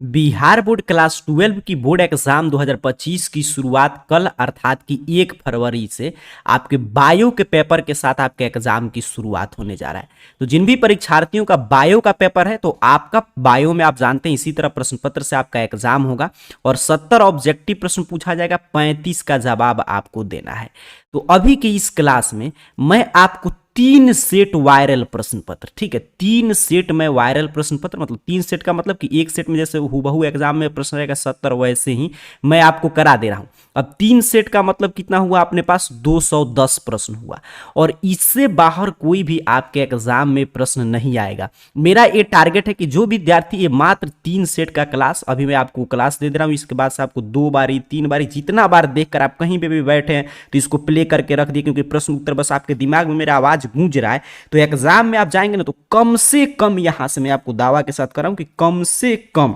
Bihar board class 12 की board exam 2025 की शुरुआत कल अर्थात कि 1 फरवरी से आपके बायो के पेपर के साथ आपके एग्जाम की शुरुआत होने जा रहा है। तो जिन भी परीक्षार्थियों का बायो का पेपर है तो आपका बायो में आप जानते हैं इसी तरह प्रश्न पत्र से आपका एग्जाम होगा और 70 ऑब्जेक्टिव प्रश्न पूछा जाएगा, 35 का जवाब आपको देना है। तो अभी की इस क्लास में मैं आपको 3 सेट वायरल प्रश्न पत्र, ठीक है, 3 सेट में वायरल प्रश्न पत्र, मतलब 3 सेट का मतलब कि एक सेट में जैसे हूबहू एग्जाम में प्रश्न रहेगा 70 वैसे ही मैं आपको करा दे रहा हूं। अब 3 सेट का मतलब कितना हुआ, अपने पास 210 प्रश्न हुआ और इससे बाहर कोई भी आपके एग्जाम में प्रश्न नहीं आएगा। मेरा ये टारगेट है कि जो विद्यार्थी ये मात्र 3 सेट का क्लास, अभी मैं आपको क्लास दे रहा हूं, इसके बाद से आपको 2 बारी 3 बारी जितना बार देखकर आप कहीं पे भी बैठे हैं तो इसको प्ले करके रख दिए, क्योंकि प्रश्न उत्तर बस आपके दिमाग में मेरा आवाज गूंज रहा है। तो एग्जाम में आप जाएंगे ना तो कम से कम, यहां से मैं आपको दावा के साथ कर रहा हूं कि कम से कम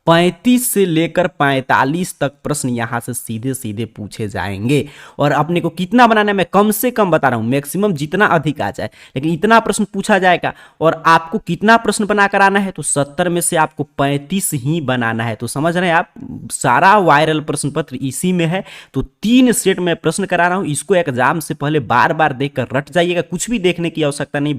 35 से लेकर 45 तक प्रश्न यहां से सीधे सीधे पूछे जाएंगे। और अपने को कितना बनाना है मैं कम से कम बता रहा हूं, मैक्सिमम जितना अधिक आ जाए, लेकिन इतना प्रश्न पूछा जाएगा। और आपको कितना प्रश्न बनाकर आना है, तो 70 में से आपको 35 ही बनाना है। तो समझ रहे हैं आप, सारा वायरल प्रश्न पत्र इसी में है। तो 3 सेट में प्रश्न करा रहा हूं, इसको एग्जाम से पहले बार बार देखकर रट जाइएगा, कुछ भी देखने की आवश्यकता नहीं।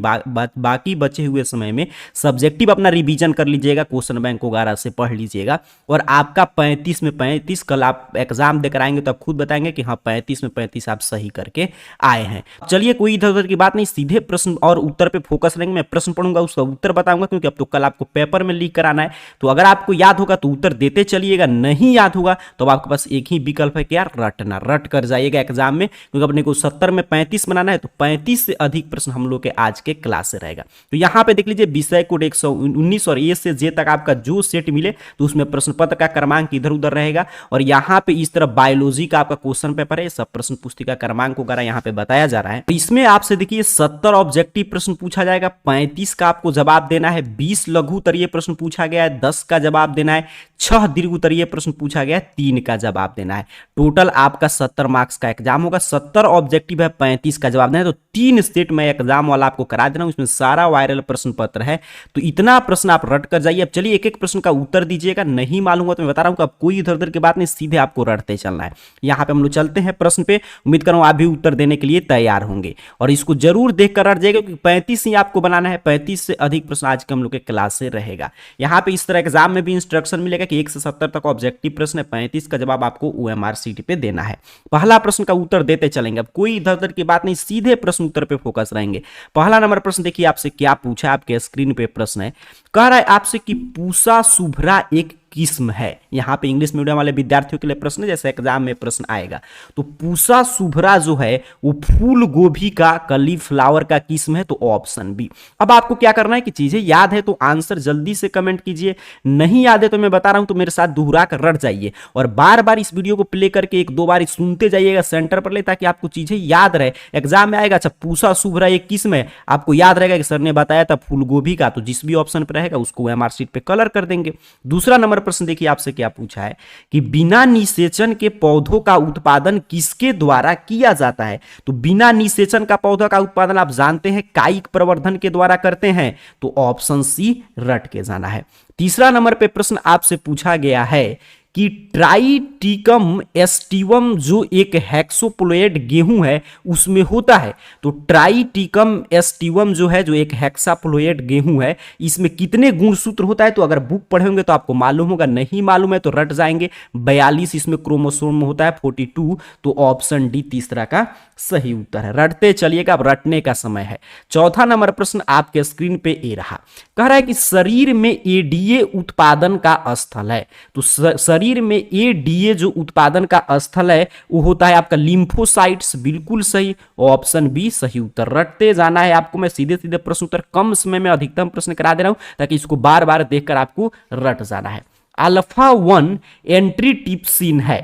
बाकी बचे हुए समय में सब्जेक्टिव अपना रिवीजन कर लीजिएगा, क्वेश्चन बैंक वगैरह से पढ़ लीजिए और आपका 35 में 35, कल आप एग्जाम देकर आएंगे तो आप खुद बताएंगे कि हाँ 35 में 35 आप सही करके आए हैं। चलिए कोई इधर उधर की बात नहीं, सीधे प्रश्न और उत्तर पे फोकस रहेंगे। मैं प्रश्न पढ़ूंगा, उसका उत्तर बताऊंगा, क्योंकि अब तो कल आपको पेपर में लिख कर आना है। तो अगर आपको याद होगा तो उत्तर देते चलिएगा, नहीं याद होगा तो आपके पास एक ही विकल्प है कि यार रटना, रट कर जाइएगा एग्जाम में, क्योंकि अपने को 70 में 35 बनाना है। तो 35 से अधिक प्रश्न हम लोग के आज के क्लास से रहेगा। तो यहां पे देख लीजिए विषय कोड 119 और ए से जे तक आपका जो सेट मिले तो उसमें प्रश्न पत्र का क्रमांक इधर उधर रहेगा। और यहां पे इस तरह बायोलॉजी का आपका क्वेश्चन पेपर है, सब प्रश्न पुस्तिका क्रमांक वगैरह यहां पे बताया जा रहा है। तो इसमें आपसे देखिए 70 ऑब्जेक्टिव प्रश्न पूछा जाएगा, 35 का आपको जवाब देना है, 20 लघु उत्तरीय प्रश्न पूछा गया है, 10 का जवाब देना है, 6 दीर्घ उत्तरीय प्रश्न पूछा गया है, 3 का जवाब देना है। टोटल आपका 70 मार्क्स का एग्जाम होगा। 70 ऑब्जेक्टिव है, 35 का जवाब देना है। तो 3 सेट में एग्जाम वाला आपको करा देना हूं, इसमें सारा वायरल प्रश्न पत्र है। तो इतना प्रश्न आप रट कर जाइए। अब चलिए एक एक प्रश्न का उत्तर दीजिएगा, नहीं मालूम तो मैं बता रहा हूं कि अब कोई इधर उधर की बात नहीं, सीधे आपको रटते चलना है। यहां पे हम लोग चलते हैं प्रश्न पे, उम्मीद कर रहा हूं आप भी उत्तर देने के लिए तैयार होंगे और इसको जरूर देखकर रट जाइएगा, क्योंकि 35 ही आपको बनाना है। 35 से अधिक प्रश्न आज के हम लोग के क्लास से रहेगा। यहां पे इस तरह एग्जाम में भी इंस्ट्रक्शन मिलेगा कि 1 से 70 तक ऑब्जेक्टिव प्रश्न है, 35 का जवाब आपको ओएमआर शीट पे देना है। पहला प्रश्न का उत्तर देते चलेंगे, अब कोई इधर उधर की बात नहीं, सीधे प्रश्न उत्तर पे फोकस रहेंगे। पहला नंबर प्रश्न देखिए आपसे क्या पूछा, आपके स्क्रीन पे प्रश्न है, कह रहा है आपसे कि पूसा शुभ्रा एक किस्म है। यहां पे इंग्लिश मीडियम वाले विद्यार्थियों के लिए प्रश्न है, जैसे एग्जाम में प्रश्न आएगा। तो पूसा शुभ्रा जो है वो फूल गोभी का कॉलीफ्लावर का किस्म है, तो ऑप्शन बी। अब आपको क्या करना है कि चीजें याद है तो आंसर जल्दी से कमेंट कीजिए, नहीं याद है तो मैं बता रहा हूं तो मेरे साथ दोहरा कर रट जाइए और बार बार इस वीडियो को प्ले करके 1-2 बार सुनते जाइएगा सेंटर पर ले, ताकि आपको चीजें याद रहे। एग्जाम में आएगा अच्छा पूसा शुभ्रा एक किस्म है, आपको याद रहेगा कि सर ने बताया था फूल गोभी का, तो जिस भी ऑप्शन पर रहेगा उसको एमआर शीट पे कलर कर देंगे। दूसरा नंबर प्रश्न देखिए आपसे क्या पूछा है कि बिना निषेचन के पौधों का उत्पादन किसके द्वारा किया जाता है। तो बिना निषेचन का पौधा का उत्पादन आप जानते हैं कायिक प्रवर्धन के द्वारा करते हैं, तो ऑप्शन सी रट के जाना है। तीसरा नंबर पे प्रश्न आपसे पूछा गया है कि ट्राइटिकम एस्टिवम जो एक हेक्सोप्लोइड गेहूं है उसमें होता है। तो ट्राइटिकम एस्टिवम जो है, जो एक हेक्साप्लोइड गेहूं है, इसमें कितने गुणसूत्र होता है। तो अगर बुक पढ़े होंगे तो आपको मालूम होगा, नहीं मालूम है तो रट जाएंगे। 42 इसमें क्रोमोसोम होता है, 42, तो ऑप्शन डी तीसरा का सही उत्तर है। रटते चलिएगा, अब रटने का समय है। चौथा नंबर प्रश्न आपके स्क्रीन पे ए रहा, कह रहा है कि शरीर में एडीए उत्पादन का स्थल है। तो शरीर में एडीए जो उत्पादन का स्थल है वो होता है आपका लिम्फोसाइट्स, बिल्कुल सही, ऑप्शन बी सही उत्तर। रटते जाना है आपको, मैं सीधे सीधे प्रश्न उत्तर कम समय में अधिकतम प्रश्न करा दे रहा हूं ताकि इसको बार बार देखकर आपको रट जाना है। अल्फा 1 एंट्रीटिप्सिन है।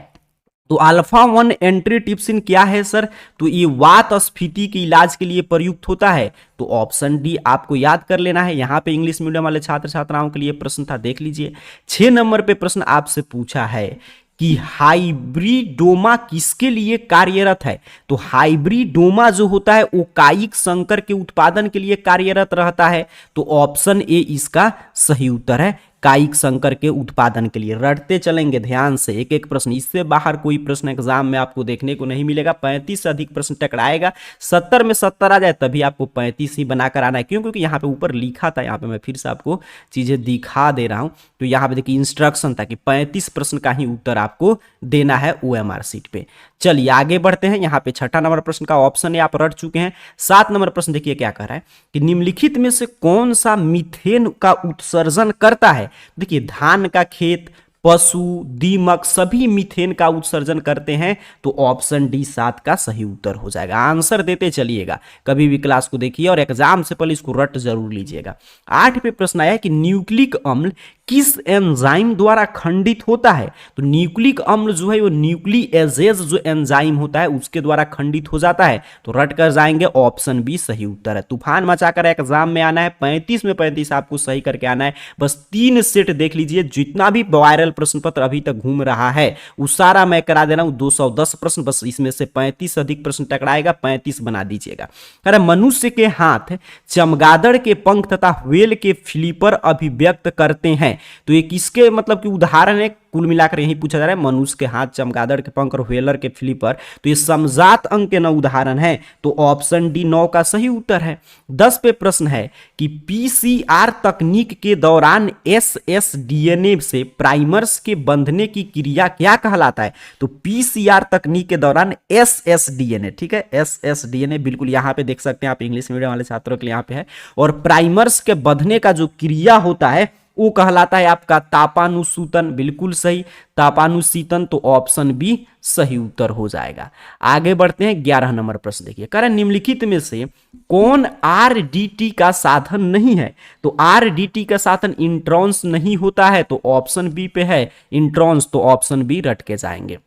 तो अल्फा 1 एंट्रीटिप्सिन क्या है सर, तो ये वात स्फीति के इलाज के लिए प्रयुक्त होता है, तो ऑप्शन डी आपको याद कर लेना है। यहां पे इंग्लिश मीडियम वाले छात्र छात्राओं के लिए प्रश्न था, देख लीजिए। 6 नंबर पे प्रश्न आपसे पूछा है कि हाइब्रिडोमा किसके लिए कार्यरत है। तो हाइब्रिडोमा जो होता है वो कायिक संकर के उत्पादन के लिए कार्यरत रहता है, तो ऑप्शन ए इसका सही उत्तर है। कायिक संकर के उत्पादन के लिए। रटते चलेंगे ध्यान से एक एक प्रश्न, इससे बाहर कोई प्रश्न एग्जाम में आपको देखने को नहीं मिलेगा। 35 से अधिक प्रश्न टकराएगा, 70 में 70 आ जाए तभी आपको 35 ही बनाकर आना है। क्यों? क्योंकि यहाँ पे ऊपर लिखा था, यहाँ पे मैं फिर से आपको चीजें दिखा दे रहा हूं। तो यहाँ पे देखिए इंस्ट्रक्शन था कि 35 प्रश्न का ही उत्तर आपको देना है OMR शीट पे। चलिए आगे बढ़ते हैं। यहाँ पे 6ठा नंबर प्रश्न का ऑप्शन है, आप रट चुके हैं। 7 नंबर प्रश्न देखिए क्या कह रहा है कि निम्नलिखित में से कौन सा मीथेन का उत्सर्जन करता है। देखिए धान का खेत, पशु, दीमक सभी मीथेन का उत्सर्जन करते हैं, तो ऑप्शन डी 7 का सही उत्तर हो जाएगा। आंसर देते चलिएगा, कभी भी क्लास को देखिए और एग्जाम से पहले इसको रट जरूर लीजिएगा। 8 पे प्रश्न आया है कि न्यूक्लिक अम्ल किस एंजाइम द्वारा खंडित होता है। तो न्यूक्लिक अम्ल जो है वो न्यूक्लिएजेज जो एंजाइम होता है उसके द्वारा खंडित हो जाता है, तो रट कर जाएंगे, ऑप्शन बी सही उत्तर है। तूफान मचाकर एग्जाम में आना है, 35 में 35 आपको सही करके आना है। बस 3 सेट देख लीजिए, जितना भी वायरल प्रश्न पत्र अभी तक घूम रहा है वो सारा मैं करा दे रहा हूं। 210 प्रश्न, बस इसमें से 35 अधिक प्रश्न टकराएगा, 35 बना दीजिएगा। अरे मनुष्य के हाथ चमगादड़ के पंख तथा व्हेल के फ्लिपर अभिव्यक्त करते हैं, तो ये किसके मतलब कि उदाहरण है? कुल मिलाकर यही पूछा जा रहा है, मनुष्य के हाथ, चमगादड़ के पंख और व्हेलर के फ्लिपर, तो ये समजात अंक के 9 उदाहरण है, तो ऑप्शन डी 9 का सही उत्तर है। 10 पे प्रश्न है कि PCR तकनीक के दौरान SSDNA से प्राइमर्स के बंधने की क्रिया क्या कहलाता है। तो PCR तकनीक के दौरान SSDNA, ठीक है, SSDNA बिल्कुल यहाँ पे देख सकते हैं आप, इंग्लिश मीडियम वाले छात्रों के लिए यहाँ पे है। और प्राइमर्स के बंधने का जो क्रिया होता है वो कहलाता है आपका तापानुसूतन, बिल्कुल सही, तापानुसीतन, तो ऑप्शन बी सही उत्तर हो जाएगा। आगे बढ़ते हैं। 11 नंबर प्रश्न देखिए, कह रहा है निम्नलिखित में से कौन RDT का साधन नहीं है। तो RDT का साधन इंट्रॉन्स नहीं होता है, तो ऑप्शन बी पे है इंट्रॉन्स, तो ऑप्शन बी रट के जाएंगे।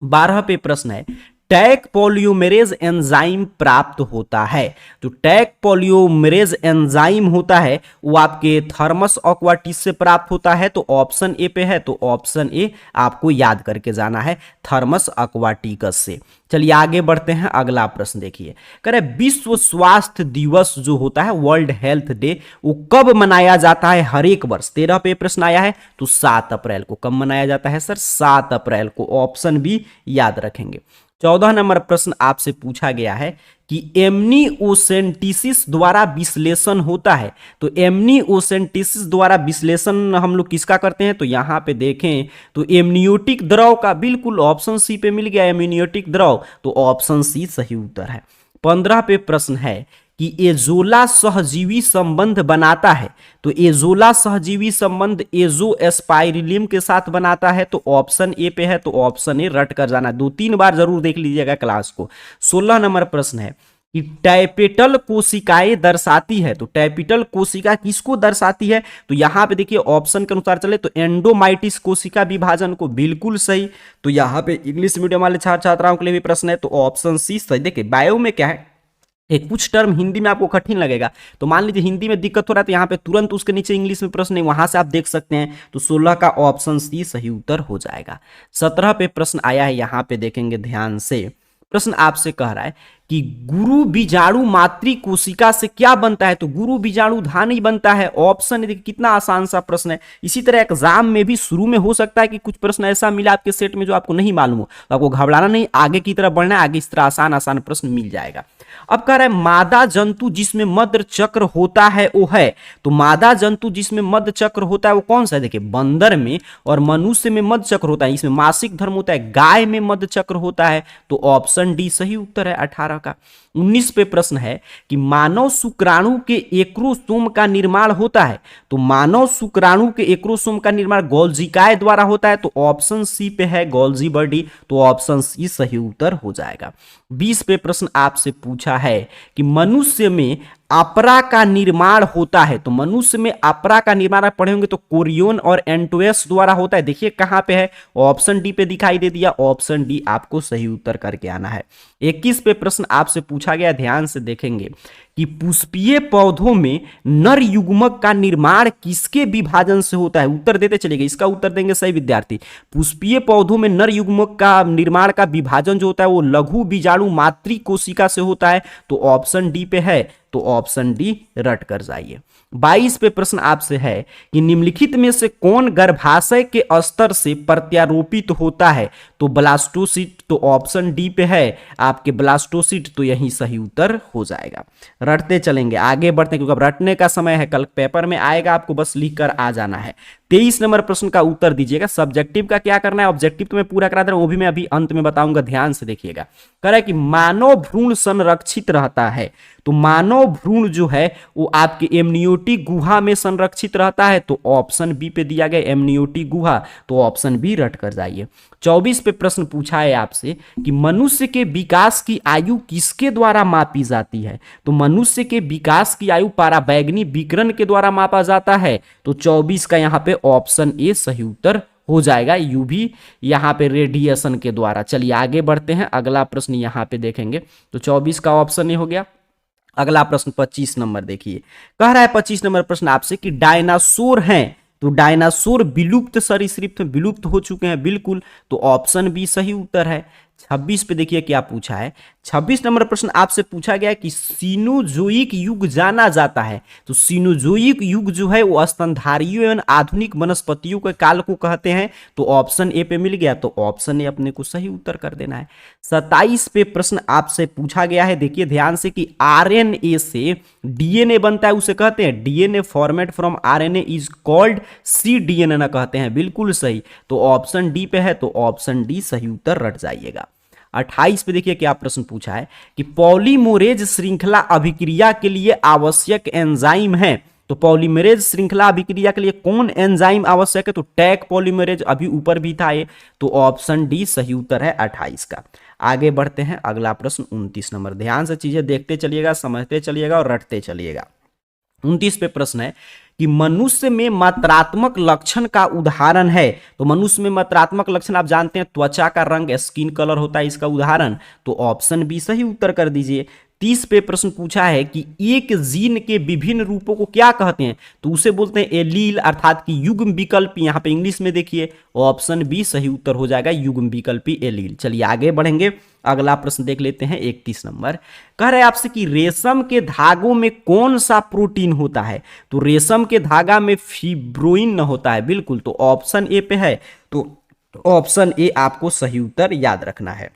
12 पे प्रश्न है टैक पॉलियोमेरेज एंजाइम प्राप्त होता है। तो टैक पॉलियोमेरेज एंजाइम होता है वो आपके थर्मस अक्वाटिस से प्राप्त होता है, तो ऑप्शन ए पे है, तो ऑप्शन ए आपको याद करके जाना है, थर्मस अक्वाटिकस से। चलिए आगे बढ़ते हैं। अगला प्रश्न देखिए, कह रहे विश्व स्वास्थ्य दिवस जो होता है, वर्ल्ड हेल्थ डे, वो कब मनाया जाता है हर एक वर्ष। 13 पे प्रश्न आया है, तो 7 अप्रैल को। कब मनाया जाता है सर? 7 अप्रैल को, ऑप्शन बी याद रखेंगे। 14 नंबर प्रश्न आपसे पूछा गया है कि एमनिओसेंटिसिस द्वारा विश्लेषण होता है। तो एमनिओसेंटिसिस द्वारा विश्लेषण हम लोग किसका करते हैं? तो यहां पे देखें तो एमनियोटिक द्रव का, बिल्कुल ऑप्शन सी पे मिल गया एमनियोटिक द्रव, तो ऑप्शन सी सही उत्तर है। 15 पे प्रश्न है कि एजोला सहजीवी संबंध बनाता है। तो एजोला सहजीवी संबंध एजोस्पाइरिलियम के साथ बनाता है, तो ऑप्शन ए पे है, तो ऑप्शन ए रट कर जाना। 2-3 बार जरूर देख लीजिएगा क्लास को। 16 नंबर प्रश्न है कि टैपेटल कोशिकाएं दर्शाती है। तो टैपेटल कोशिका किसको दर्शाती है? तो यहां पे देखिए ऑप्शन के अनुसार चले तो एंडोमाइटिस कोशिका विभाजन को, बिल्कुल सही। तो यहां पे इंग्लिश मीडियम वाले छात्र छात्राओं के लिए भी प्रश्न है, तो ऑप्शन सी सही। देखिए बायो में क्या है, एक कुछ टर्म हिंदी में आपको कठिन लगेगा, तो मान लीजिए हिंदी में दिक्कत हो रहा है तो यहाँ पे तुरंत उसके नीचे इंग्लिश में प्रश्न है, वहां से आप देख सकते हैं। तो 16 का ऑप्शन सी सही उत्तर हो जाएगा। 17 पे प्रश्न आया है, यहाँ पे देखेंगे ध्यान से। प्रश्न आपसे कह रहा है कि गुरु बीजाणु मातृ कोशिका से क्या बनता है। तो गुरु बीजाणु धानी बनता है, ऑप्शन। देखिए कितना आसान सा प्रश्न है। इसी तरह एग्जाम में भी शुरू में हो सकता है कि कुछ प्रश्न ऐसा मिला आपके सेट में जो आपको नहीं मालूम हो, तो आपको घबराना नहीं, आगे की तरफ बढ़ना है, आगे इस तरह आसान आसान प्रश्न मिल जाएगा। अब कह रहा है मादा जंतु जिसमें मध्य चक्र होता है वो है। तो मादा जंतु जिसमें मध्य चक्र होता है वो कौन सा है? देखिए बंदर में और मनुष्य में मध्य चक्र होता है, इसमें मासिक धर्म होता है, गाय में मध्य चक्र होता है, तो ऑप्शन डी सही उत्तर है 18 का। 19 पे प्रश्न है कि मानव शुक्राणु के एक्रोसोम का निर्माण होता है। तो मानव शुक्राणु के एक्रोसोम का निर्माण गोल्जिकाए द्वारा होता है, तो ऑप्शन सी पे है गोल्जी बॉडी, तो ऑप्शन सी सही उत्तर हो जाएगा। 20 पे प्रश्न आपसे पूछा है कि मनुष्य में अपरा का निर्माण होता है। तो मनुष्य में अपरा का निर्माण आप पढ़े होंगे तो कोरियन और एंटोएस द्वारा होता है। देखिए कहां पे है, ऑप्शन डी पे दिखाई दे दिया, ऑप्शन डी आपको सही उत्तर करके आना है। 21 पे प्रश्न आपसे पूछा गया, ध्यान से देखेंगे कि पुष्पीय पौधों में नर युग्मक का निर्माण किसके विभाजन से होता है। उत्तर देते चलेंगे, इसका उत्तर देंगे सही विद्यार्थी। पुष्पीय पौधों में नर युग्मक का निर्माण का विभाजन जो होता है वो लघु बीजाणु मातृ कोशिका से होता है, तो ऑप्शन डी पे है, तो ऑप्शन डी रट कर जाइए। 22 पे प्रश्न आपसे है कि निम्नलिखित में से कौन गर्भाशय के स्तर से प्रत्यारोपित होता है? तो ब्लास्टोसिस्ट, तो ऑप्शन डी पे है आपके ब्लास्टोसिस्ट, तो यही सही उत्तर हो जाएगा। रटते चलेंगे, आगे बढ़ते हैं, क्योंकि अब रटने का समय है, कल पेपर में आएगा, आपको बस लिख कर आ जाना है। 23 नंबर प्रश्न का उत्तर दीजिएगा। सब्जेक्टिव का क्या करना है, ऑब्जेक्टिव तो मैं पूरा करा दे रहा हूं, वो भी मैं अभी अंत में बताऊंगा, ध्यान से देखिएगा। कह रहा है कि मानव भ्रूण संरक्षित रहता है, तो मानव भ्रूण जो है वो आपके एमनियोटिक गुहा में संरक्षित रहता है, तो ऑप्शन बी पे दिया गया एमनियोटिक गुहा, तो ऑप्शन बी रट कर जाइए। 24 पे प्रश्न पूछा है आपसे कि मनुष्य के विकास की आयु किसके द्वारा मापी जाती है? तो मनुष्य के विकास की आयु पराबैंगनी विकिरण के द्वारा मापा जाता है, तो 24 का यहाँ पे ऑप्शन ए सही उत्तर हो जाएगा, यूवी यहाँ पे रेडिएशन के द्वारा। चलिए आगे बढ़ते हैं, अगला प्रश्न यहाँ पे देखेंगे, तो 24 का ऑप्शन ए हो गया। अगला प्रश्न 25 नंबर देखिए, कह रहा है 25 नंबर प्रश्न आपसे कि डायनासोर हैं, तो डायनासोर विलुप्त सरीसृप थे, विलुप्त हो चुके हैं बिल्कुल, तो ऑप्शन बी सही उत्तर है। 26 पे देखिए क्या पूछा है, 26 नंबर प्रश्न आपसे पूछा गया है कि सीनोजोइक युग जाना जाता है, तो सीनोजोइक युग जो है वो स्तनधारियों एवं आधुनिक वनस्पतियों के काल को कहते हैं, तो ऑप्शन ए पे मिल गया, तो ऑप्शन ए अपने को सही उत्तर कर देना है। 27 पे प्रश्न आपसे पूछा गया है, देखिए ध्यान से, कि आरएनए से डीएनए बनता है, उसे कहते हैं DNA format from RNA is called cDNA ना कहते हैं, बिल्कुल सही, तो ऑप्शन डी पे है, तो ऑप्शन डी सही उत्तर रट जाइएगा। 28 पे देखिए क्या प्रश्न पूछा है कि पॉलीमरेज श्रृंखला अभिक्रिया के लिए आवश्यक एंजाइम है, तो पॉलीमरेज श्रृंखला अभिक्रिया के लिए कौन एंजाइम आवश्यक है? तो टैग पॉलीमरेज, अभी ऊपर भी था ये, तो ऑप्शन डी सही उत्तर है 28 का। आगे बढ़ते हैं, अगला प्रश्न 29 नंबर, ध्यान से चीजें देखते चलिएगा, समझते चलिएगा और रटते चलिएगा। 29 पे प्रश्न है कि मनुष्य में मात्रात्मक लक्षण का उदाहरण है, तो मनुष्य में मात्रात्मक लक्षण आप जानते हैं त्वचा का रंग, स्किन कलर होता है इसका उदाहरण, तो ऑप्शन बी सही उत्तर कर दीजिए। 30 पे प्रश्न पूछा है कि एक जीन के विभिन्न रूपों को क्या कहते हैं, तो उसे बोलते हैं एलील, अर्थात कि युग्म विकल्पी, यहां पे इंग्लिश में देखिए ऑप्शन बी सही उत्तर हो जाएगा, युग्म विकल्पी एलील। चलिए आगे बढ़ेंगे, अगला प्रश्न देख लेते हैं 31 नंबर, कह रहे हैं आपसे कि रेशम के धागों में कौन सा प्रोटीन होता है? तो रेशम के धागा में फिब्रोइन होता है, बिल्कुल, तो ऑप्शन ए पे है, तो ऑप्शन ए आपको सही उत्तर याद रखना है।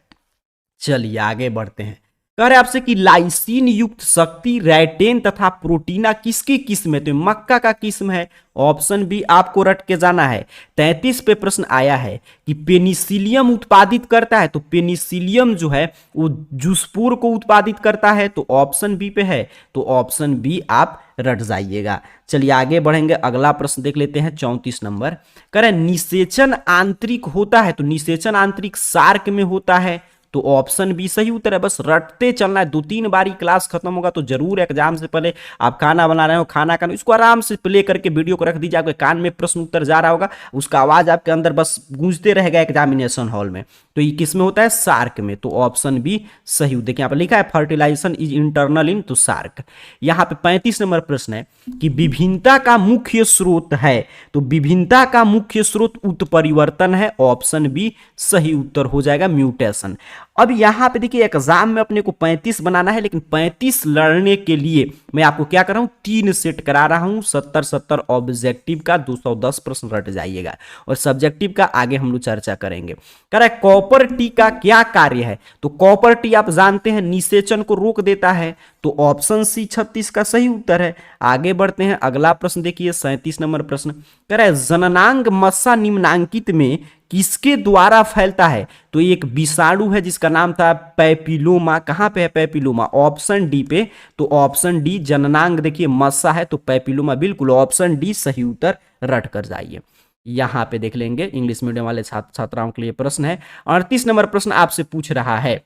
चलिए आगे बढ़ते हैं, कह रहे आपसे कि लाइसिन युक्त शक्ति रैटेन तथा प्रोटीना किसकी किस्म है? तो मक्का का किस्म है, ऑप्शन बी आपको रट के जाना है। 33 पे प्रश्न आया है कि पेनिसिलियम उत्पादित करता है, तो पेनिसिलियम जो है वो जूस्पोर को उत्पादित करता है, तो ऑप्शन बी पे है, तो ऑप्शन बी आप रट जाइएगा। चलिए आगे बढ़ेंगे, अगला प्रश्न देख लेते हैं 34 नंबर, कह रहे निषेचन आंतरिक होता है, तो निषेचन आंतरिक सार्क में होता है, तो ऑप्शन बी सही उत्तर है। बस रटते चलना है, 2-3 बारी क्लास खत्म होगा तो जरूर एग्जाम से पहले आप खाना बना रहे हो, खाना का इसको आराम से प्ले करके वीडियो को रख दीजिए, आपके कान में प्रश्न उत्तर जा रहा होगा, उसका आवाज आपके अंदर बस गूंजते रहेगा एग्जामिनेशन हॉल में। तो ये किस में होता है? सार्क में, तो ऑप्शन बी सही। देखिए यहाँ पर लिखा है fertilisation is internal in two shark. यहाँ पे 35 नंबर प्रश्न है कि विभिन्नता का मुख्य स्रोत है, तो विभिन्नता का मुख्य स्रोत उत्परिवर्तन है, ऑप्शन बी सही उत्तर हो जाएगा, म्यूटेशन। अब यहां पे देखिए एग्जाम में अपने को 35 बनाना है, लेकिन 35 लड़ने के लिए मैं आपको क्या कर रहा हूं, 3 सेट करा रहा हूं, 70-70 ऑब्जेक्टिव का 210 प्रश्न रट जाइएगा, और सब्जेक्टिव का आगे हम लोग चर्चा करेंगे। कह रहा है कॉपर टी का क्या कार्य है? तो कॉपर टी आप जानते हैं निषेचन को रोक देता है, तो ऑप्शन सी 36 का सही उत्तर है। आगे बढ़ते हैं, अगला प्रश्न देखिए 37 नंबर प्रश्न, कह रहा है जननांग मस्सा निम्नांकित में किसके द्वारा फैलता है? तो एक विषाणु है जिसका नाम था पैपिलोमा। कहां पे है पैपिलोमा? ऑप्शन डी पे, तो ऑप्शन डी जननांग देखिए मस्सा है, तो पैपिलोमा, बिल्कुल ऑप्शन डी सही उत्तर रट कर जाइए। यहां पे देख लेंगे, इंग्लिश मीडियम वाले छात्र छात्राओं के लिए प्रश्न है। 38 नंबर प्रश्न आपसे पूछ रहा है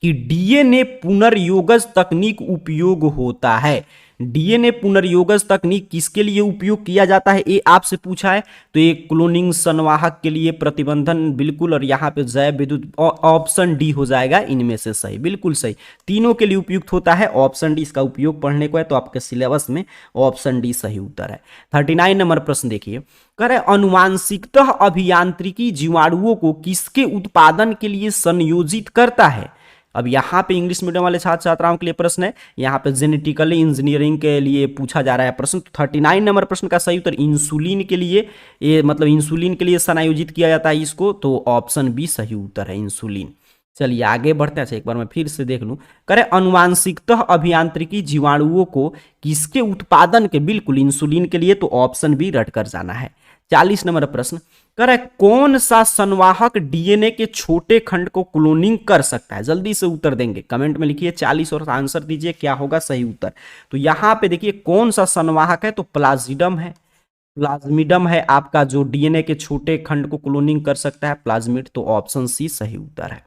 कि डीएनए पुनर्योगज तकनीक उपयोग होता है। डीएनए पुनर्योगज तकनीक किसके लिए उपयोग किया जाता है, ये आपसे पूछा है। तो ये क्लोनिंग, संवाहक के लिए, प्रतिबंधन, बिल्कुल, और यहाँ पे जैव विद्युत, ऑप्शन डी हो जाएगा इनमें से सही, बिल्कुल सही, तीनों के लिए उपयुक्त होता है, ऑप्शन डी इसका उपयोग पढ़ने को है, तो आपके सिलेबस में ऑप्शन डी सही उत्तर है। 39 नंबर प्रश्न देखिए, कह रहे अनुवांशिकतः अभियांत्रिकी जीवाणुओं को किसके उत्पादन के लिए संयोजित करता है? अब यहाँ पे इंग्लिश मीडियम वाले छात्र छात्राओं के लिए प्रश्न है, यहाँ पे जेनेटिकली इंजीनियरिंग के लिए पूछा जा रहा है प्रश्न। 39 नंबर प्रश्न का सही उत्तर इंसुलिन के लिए, ये मतलब इंसुलिन के लिए समायोजित किया जाता है इसको, तो ऑप्शन बी सही उत्तर है इंसुलिन। चलिए आगे बढ़ते हैं। एक बार मैं फिर से देख लूं, करें अनुवांशिकतः अभियांत्रिकी जीवाणुओं को किसके उत्पादन के, बिल्कुल इंसुलिन के लिए, तो ऑप्शन बी रट कर जाना है। 40 नंबर प्रश्न, करें कौन सा संवाहक डीएनए के छोटे खंड को क्लोनिंग कर सकता है? जल्दी से उत्तर देंगे, कमेंट में लिखिए 40 और आंसर दीजिए क्या होगा सही उत्तर। तो यहां पे देखिए कौन सा संवाहक है, तो प्लाज्मिडम है। प्लाज्मिडम है आपका जो डीएनए के छोटे खंड को क्लोनिंग कर सकता है, प्लाज्मिड, तो ऑप्शन सी सही उत्तर है।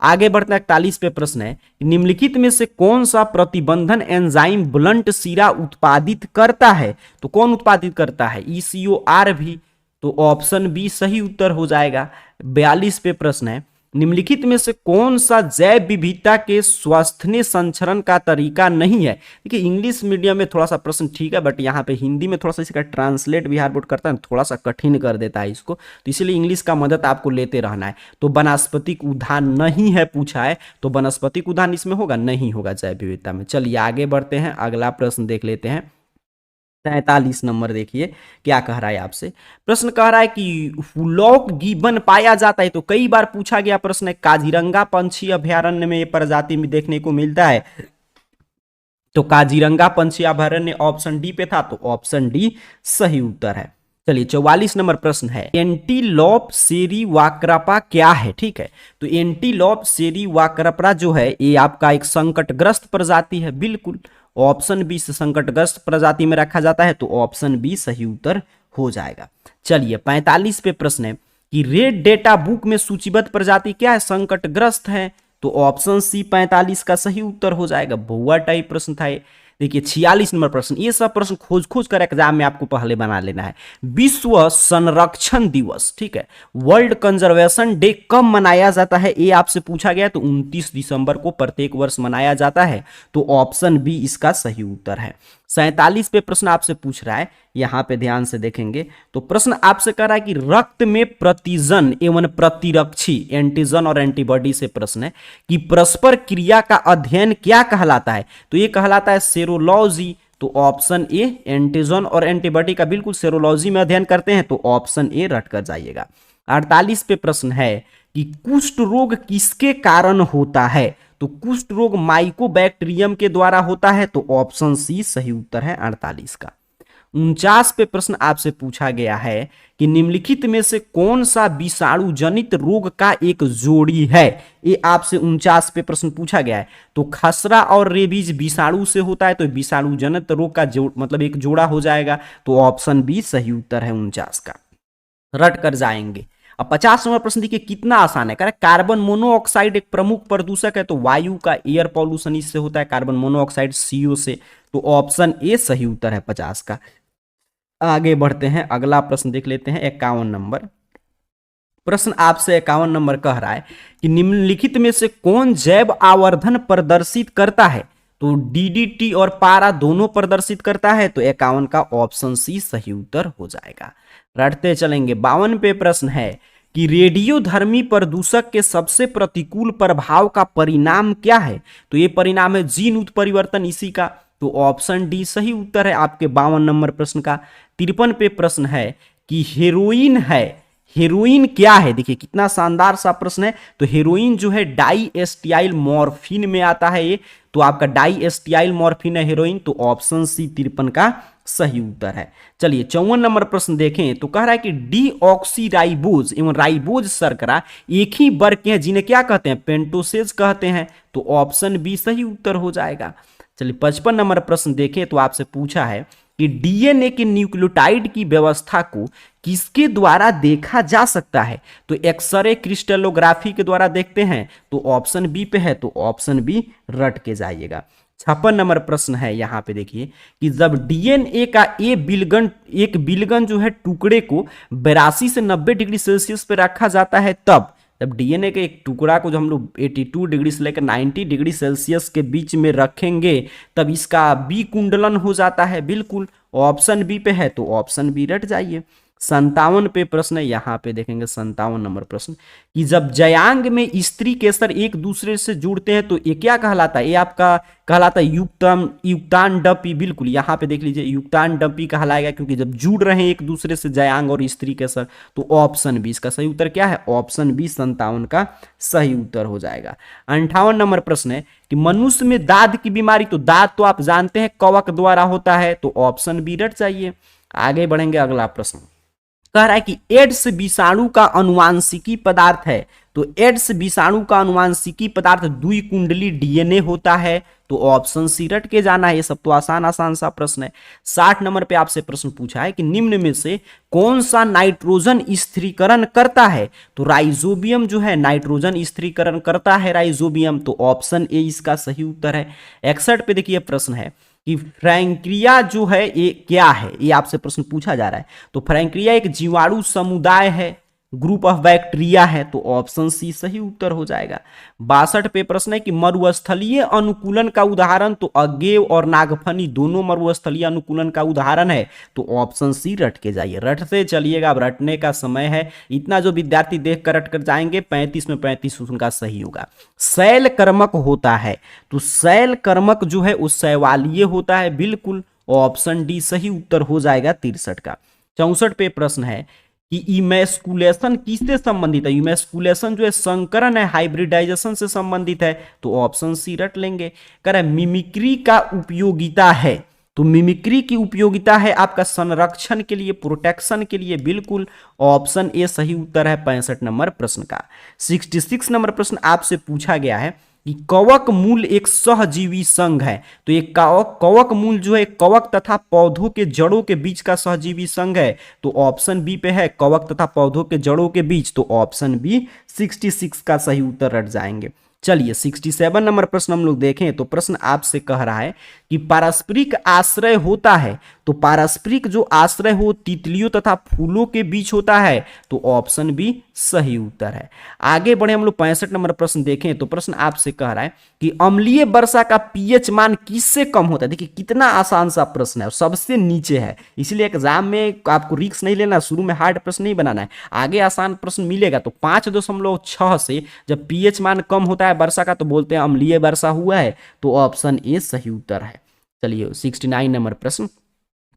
आगे बढ़ते हैं। 41 पे प्रश्न है, निम्नलिखित में से कौन सा प्रतिबंधन एंजाइम ब्लंट सीरा उत्पादित करता है? तो कौन उत्पादित करता है? ECOR भी, तो ऑप्शन बी सही उत्तर हो जाएगा। 42 पे प्रश्न है, निम्नलिखित में से कौन सा जैव विविधता के स्वस्थने संचरण का तरीका नहीं है? देखिए इंग्लिश मीडियम में थोड़ा सा प्रश्न ठीक है, बट यहाँ पे हिंदी में थोड़ा सा इसका ट्रांसलेट बिहार बोर्ड करता है, थोड़ा सा कठिन कर देता है इसको, तो इसीलिए इंग्लिश का मदद आपको लेते रहना है। तो वनस्पतिक उद्यान नहीं है पूछा है, तो वनस्पतिक उद्यान इसमें होगा, नहीं होगा जैव विविधता में। चलिए आगे बढ़ते हैं, अगला प्रश्न देख लेते हैं। 43 नंबर देखिए क्या कह रहा है आपसे। प्रश्न कह रहा है कि हुलॉक गिबन पाया जाता है, तो कई बार पूछा गया प्रश्न है, काजीरंगा पंछी अभयारण्य में ये प्रजाति में देखने को मिलता है, तो काजीरंगा पंछी अभयारण्य ऑप्शन डी पे था, तो ऑप्शन डी सही उत्तर है। चलिए 44 नंबर प्रश्न है, एंटीलोप सेरीवाक्रापा क्या है? ठीक है, तो एंटीलोप सेरीवाक्रापा जो है ये आपका एक संकटग्रस्त प्रजाति है, बिल्कुल ऑप्शन बी से संकटग्रस्त प्रजाति में रखा जाता है, तो ऑप्शन बी सही उत्तर हो जाएगा। चलिए 45 पे प्रश्न है कि रेड डेटा बुक में सूचीबद्ध प्रजाति क्या है? संकटग्रस्त है, तो ऑप्शन सी 45 का सही उत्तर हो जाएगा। बहुआ टाइप प्रश्न था ये। देखिए 46 नंबर प्रश्न, ये सब प्रश्न खोज खोज कर एग्जाम में आपको पहले बना लेना है। विश्व संरक्षण दिवस, ठीक है, वर्ल्ड कंजर्वेशन डे कब मनाया जाता है? ये आपसे पूछा गया, तो 29 दिसंबर को प्रत्येक वर्ष मनाया जाता है, तो ऑप्शन बी इसका सही उत्तर है। 47 पे प्रश्न आपसे पूछ रहा है, यहां पे ध्यान से देखेंगे तो प्रश्न आपसे कह रहा है कि रक्त में प्रतिजन एवं प्रतिरक्षी, एंटीजन और एंटीबॉडी से प्रश्न है कि परस्पर क्रिया का अध्ययन क्या कहलाता है? तो ये कहलाता है सेरोलॉजी, तो ऑप्शन ए एंटीजन और एंटीबॉडी का बिल्कुल सेरोलॉजी में अध्ययन करते हैं, तो ऑप्शन ए रट कर जाइएगा। 48 पे प्रश्न है कि कुष्ठ रोग किसके कारण होता है? तो कुष्ठ रोग माइकोबैक्टीरियम के द्वारा होता है, तो ऑप्शन सी सही उत्तर है 48 का। 49 पे प्रश्न आपसे पूछा गया है कि निम्नलिखित में से कौन सा विषाणु जनित रोग का एक जोड़ी है? ये आपसे 49 पे प्रश्न पूछा गया है, तो खसरा और रेबीज विषाणु से होता है, तो विषाणु जनित रोग का मतलब एक जोड़ा हो जाएगा, तो ऑप्शन बी सही उत्तर है 49 का, रट कर जाएंगे। अब 50 नंबर प्रश्न देखिए कितना आसान है, कह रहा है कार्बन मोनोऑक्साइड एक प्रमुख प्रदूषक है, तो वायु का एयर पॉल्यूशन इससे होता है, कार्बन मोनोऑक्साइड CO से, तो ऑप्शन ए सही उत्तर है 50 का। आगे बढ़ते हैं, अगला प्रश्न देख लेते हैं 51 नंबर प्रश्न आपसे। 51 नंबर कह रहा है कि निम्नलिखित में से कौन जैव आवर्धन प्रदर्शित करता है? तो DDT और पारा दोनों प्रदर्शित करता है, तो 51 का ऑप्शन सी सही उत्तर हो जाएगा। रटते चलेंगे। 52 पे प्रश्न है कि रेडियोधर्मी प्रदूषक के सबसे प्रतिकूल प्रभाव का परिणाम क्या है? तो ये परिणाम है जीन उत्परिवर्तन इसी का, तो ऑप्शन डी सही उत्तर है आपके 52 नंबर प्रश्न का। 53 पे प्रश्न है कि हेरोइन है, हेरोइन क्या है? देखिए कितना शानदार सा प्रश्न है। तो हेरोइन जो है डाई एस्टियाइल मॉर्फिन में आता है ये, तो आपका डाई एस्टियाइल मॉर्फिन है हेरोइन, तो ऑप्शन सी 53 का सही उत्तर है। चलिए 54 नंबर प्रश्न देखें तो कह रहा है कि डीऑक्सीराइबोज एवं राइबोज शर्करा एक ही वर्ग के हैं जिन्हें क्या कहते हैं? पेंटोसेज कहते हैं, तो ऑप्शन बी सही उत्तर हो जाएगा। चलिए 55 नंबर प्रश्न देखें तो आपसे पूछा है कि डीएनए के न्यूक्लियोटाइड की व्यवस्था को किसके द्वारा देखा जा सकता है? तो एक्सरे क्रिस्टलोग्राफी के द्वारा देखते हैं, तो ऑप्शन बी पे है, तो ऑप्शन बी रट के जाइएगा। 56 नंबर प्रश्न है, यहां पे देखिए कि जब डीएनए का एक बिलियन जो है टुकड़े को 82 से 90 डिग्री सेल्सियस पे रखा जाता है, तब डीएनए के एक टुकड़ा को जो हम लोग 82 डिग्री से लेकर 90 डिग्री सेल्सियस के बीच में रखेंगे, तब इसका विकुंडलन हो जाता है, बिल्कुल ऑप्शन बी पे है, तो ऑप्शन बी रट जाइए। 57 पे प्रश्न है, यहाँ पे देखेंगे 57 नंबर प्रश्न कि जब जयांग में स्त्री केसर एक दूसरे से जुड़ते हैं तो ये क्या कहलाता है? ये आपका कहलाता है युक्तान डपी। बिल्कुल, यहाँ पे देख लीजिए युक्तान डपी कहलाएगा, क्योंकि जब जुड़ रहे हैं एक दूसरे से जयांग और स्त्री केसर, तो ऑप्शन बी इसका सही उत्तर क्या है? ऑप्शन बी 57 का सही उत्तर हो जाएगा। 58 नंबर प्रश्न है कि मनुष्य में दाद की बीमारी, तो दाद तो आप जानते हैं कवक द्वारा होता है, तो ऑप्शन बी रट जाइए। आगे बढ़ेंगे, अगला प्रश्न कह रहा है कि एड्स विषाणु का अनुवांशिकी पदार्थ है, तो एड्स विषाणु का अनुवांशिकी पदार्थ द्विकुंडली डीएनए होता है, तो ऑप्शन सी रट के जाना है। ये सब तो आसान आसान सा प्रश्न है। 60 नंबर पे आपसे प्रश्न पूछा है कि निम्न में से कौन सा नाइट्रोजन स्थिरीकरण करता है? तो राइजोबियम जो है नाइट्रोजन स्थिरीकरण करता है, राइजोबियम, तो ऑप्शन ए इसका सही उत्तर है। 61 पे देखिए प्रश्न है कि फ्रैंक्रिया जो है ये क्या है? ये आपसे प्रश्न पूछा जा रहा है। तो फ्रैंक्रिया एक जीवाणु समुदाय है, ग्रुप ऑफ बैक्टीरिया है, तो ऑप्शन सी सही उत्तर हो जाएगा। 62 पे प्रश्न है कि मरुस्थलीय अनुकूलन का उदाहरण, तो अगेव और नागफनी दोनों मरुस्थलीय अनुकूलन का उदाहरण है, तो ऑप्शन सी रट के जाइए। रटते चलिएगा, अब रटने का समय है। इतना जो विद्यार्थी देख कर रट कर जाएंगे 35 में 35 उनका सही होगा। शैल कर्मक होता है, तो शैल कर्मक जो है उस शैवालीय होता है, बिल्कुल ऑप्शन डी सही उत्तर हो जाएगा 63 का। 64 पे प्रश्न है कि इमैस्कुलेशन किससे संबंधित है? इमैस्कुलेशन जो है संकरण है, हाइब्रिडाइजेशन से संबंधित है, तो ऑप्शन सी रट लेंगे। कह रहा है मिमिक्री का उपयोगिता है, तो मिमिक्री की उपयोगिता है आपका संरक्षण के लिए, प्रोटेक्शन के लिए, बिल्कुल ऑप्शन ए सही उत्तर है 65 नंबर प्रश्न का। 66 नंबर प्रश्न आपसे पूछा गया है कि कवक मूल एक सहजीवी संघ है, तो ये कवक मूल जो है कवक तथा पौधों के जड़ों के बीच का सहजीवी संघ है, तो ऑप्शन बी पे है कवक तथा पौधों के जड़ों के बीच, तो ऑप्शन बी 66 का सही उत्तर रट जाएंगे। चलिए 67 नंबर प्रश्न हम लोग देखें, तो प्रश्न आपसे कह रहा है कि पारस्परिक आश्रय होता है, तो पारस्परिक जो आश्रय हो तितलियों तथा फूलों के बीच होता है, तो ऑप्शन बी सही उत्तर है। आगे बढ़े हम लोग 65 नंबर प्रश्न देखें, तो प्रश्न आपसे कह रहा है कि अम्लीय वर्षा का पीएच मान किससे कम होता है? देखिए कितना आसान सा प्रश्न है और सबसे नीचे है, इसलिए एग्जाम में आपको रिस्क नहीं लेना, शुरू में हार्ड प्रश्न नहीं बनाना है, आगे आसान प्रश्न मिलेगा। तो 5.6 से जब पीएच मान कम होता है वर्षा का, तो बोलते हैं अम्लीय वर्षा हुआ है, तो ऑप्शन ए सही उत्तर है। चलिए 69 नंबर प्रश्न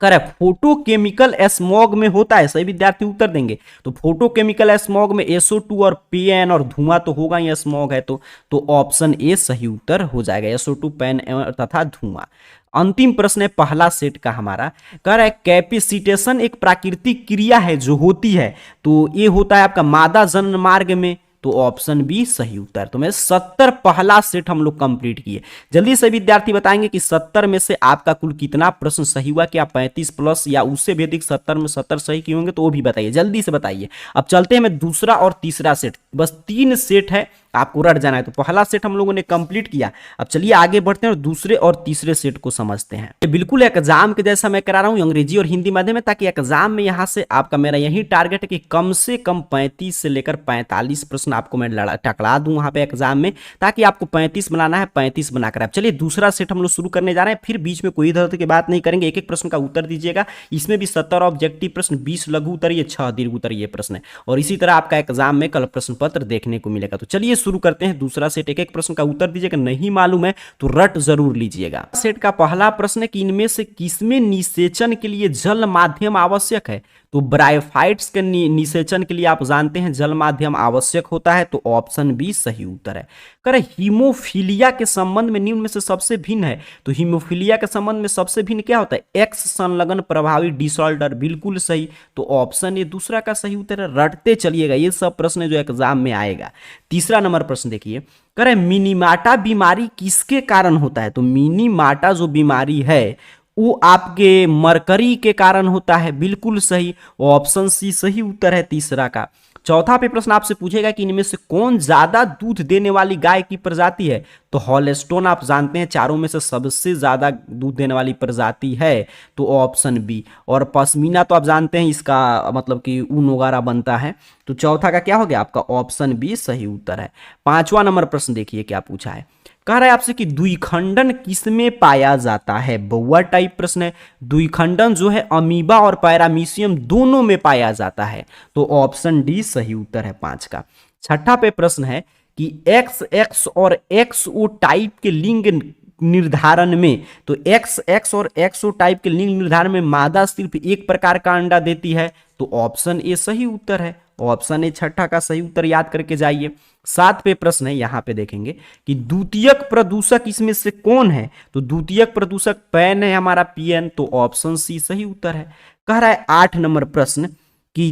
कर फोटोकेमिकल स्मॉग में होता है, सही विद्यार्थी उत्तर देंगे। तो फोटोकेमिकल स्मॉग में SO2 और PN और धुआं तो होगा ही, स्मॉग है तो ऑप्शन ए सही उत्तर हो जाएगा, SO2 PN तथा धुआं। अंतिम प्रश्न है पहला सेट का हमारा, कह रहा है कैपेसिटेशन एक प्राकृतिक क्रिया है जो होती है, तो ये होता है आपका मादा जनन मार्ग में, तो ऑप्शन बी सही उत्तर। तो मैं 70 पहला सेट हम लोग कंप्लीट किए। जल्दी से विद्यार्थी बताएंगे कि 70 में से आपका कुल कितना प्रश्न सही हुआ, क्या 35 प्लस या उससे भी अधिक 70 में 70 सही किए होंगे, तो वो भी बताइए, जल्दी से बताइए। अब चलते हैं मैं दूसरा और तीसरा सेट, बस 3 सेट है आपको रट जाना है। तो पहला सेट हम लोगों ने कंप्लीट किया, अब चलिए आगे बढ़ते हैं और दूसरे और तीसरे सेट को समझते हैं। ये बिल्कुल एग्जाम के जैसा मैं करा रहा हूँ अंग्रेजी और हिंदी माध्यम में, ताकि एग्जाम में यहाँ से आपका मेरा यही टारगेट है कि कम से कम 35 से लेकर 45 प्रश्न आपको मैं टकला दूं वहां पे एग्जाम में, ताकि आपको 35 बनाना है 35 बनाकर। अब चलिए दूसरा सेट हम लोग शुरू करने जा रहे हैं, फिर बीच में कोई इधर की बात नहीं करेंगे, एक एक प्रश्न का उत्तर दीजिएगा। इसमें भी 70 ऑब्जेक्टिव प्रश्न, 20 लघु उत्तर, ये 6 दीर्घ उत्तर ये प्रश्न है, और इसी तरह आपका एग्जाम में कल प्रश्न पत्र देखने को मिलेगा। तो चलिए शुरू करते हैं दूसरा सेट, एक एक प्रश्न का उत्तर दीजिएगा, नहीं मालूम है तो रट जरूर लीजिएगा। सेट का पहला प्रश्न है कि इनमें से किसमें निषेचन के लिए जल माध्यम आवश्यक है? तो ब्रायोफाइट्स के निषेचन के लिए आप जानते हैं जल माध्यम आवश्यक होता है, तो ऑप्शन बी सही उत्तर है। करें हीमोफीलिया के संबंध में निम्न में से सबसे भिन्न है, तो हीमोफीलिया के संबंध में सबसे भिन्न क्या होता है? एक्स संलग्न प्रभावी डिसऑर्डर, बिल्कुल सही, तो ऑप्शन ए दूसरा का सही उत्तर है। रटते चलिएगा, ये सब प्रश्न जो एग्जाम में आएगा। तीसरा नंबर प्रश्न देखिए, करें मिनीमाटा बीमारी किसके कारण होता है? तो मिनीमाटा जो बीमारी है वो आपके मरकरी के कारण होता है, बिल्कुल सही, ऑप्शन सी सही उत्तर है तीसरा का। चौथा पे प्रश्न आपसे पूछेगा कि इनमें से कौन ज्यादा दूध देने वाली गाय की प्रजाति है? तो हॉलस्टोन आप जानते हैं चारों में से सबसे ज्यादा दूध देने वाली प्रजाति है, तो ऑप्शन बी। और पश्मीना तो आप जानते हैं इसका मतलब कि ऊन वगैरह बनता है, तो चौथा का क्या हो गया आपका? ऑप्शन बी सही उत्तर है। पांचवा नंबर प्रश्न देखिए क्या पूछा है, कह रहा है आपसे कि द्विखंडन किसमें पाया जाता है, बउआ टाइप प्रश्न है। द्विखंडन जो है अमीबा और पैरामीशियम दोनों में पाया जाता है, तो ऑप्शन डी सही उत्तर है 5 का। छठा पे प्रश्न है कि एक्स एक्स और एक्स ओ टाइप के लिंग निर्धारण में, तो एक्स एक्स और एक्स ओ टाइप के लिंग निर्धारण में मादा सिर्फ एक प्रकार का अंडा देती है, तो ऑप्शन ए सही उत्तर है। ऑप्शन ए छठा का सही उत्तर याद करके जाइए। 7 पे प्रश्न है, यहां पे देखेंगे कि द्वितीयक प्रदूषक इसमें से कौन है, तो द्वितीयक प्रदूषक पैन है हमारा पीएन, तो ऑप्शन सी सही उत्तर है। कह रहा है 8 नंबर प्रश्न कि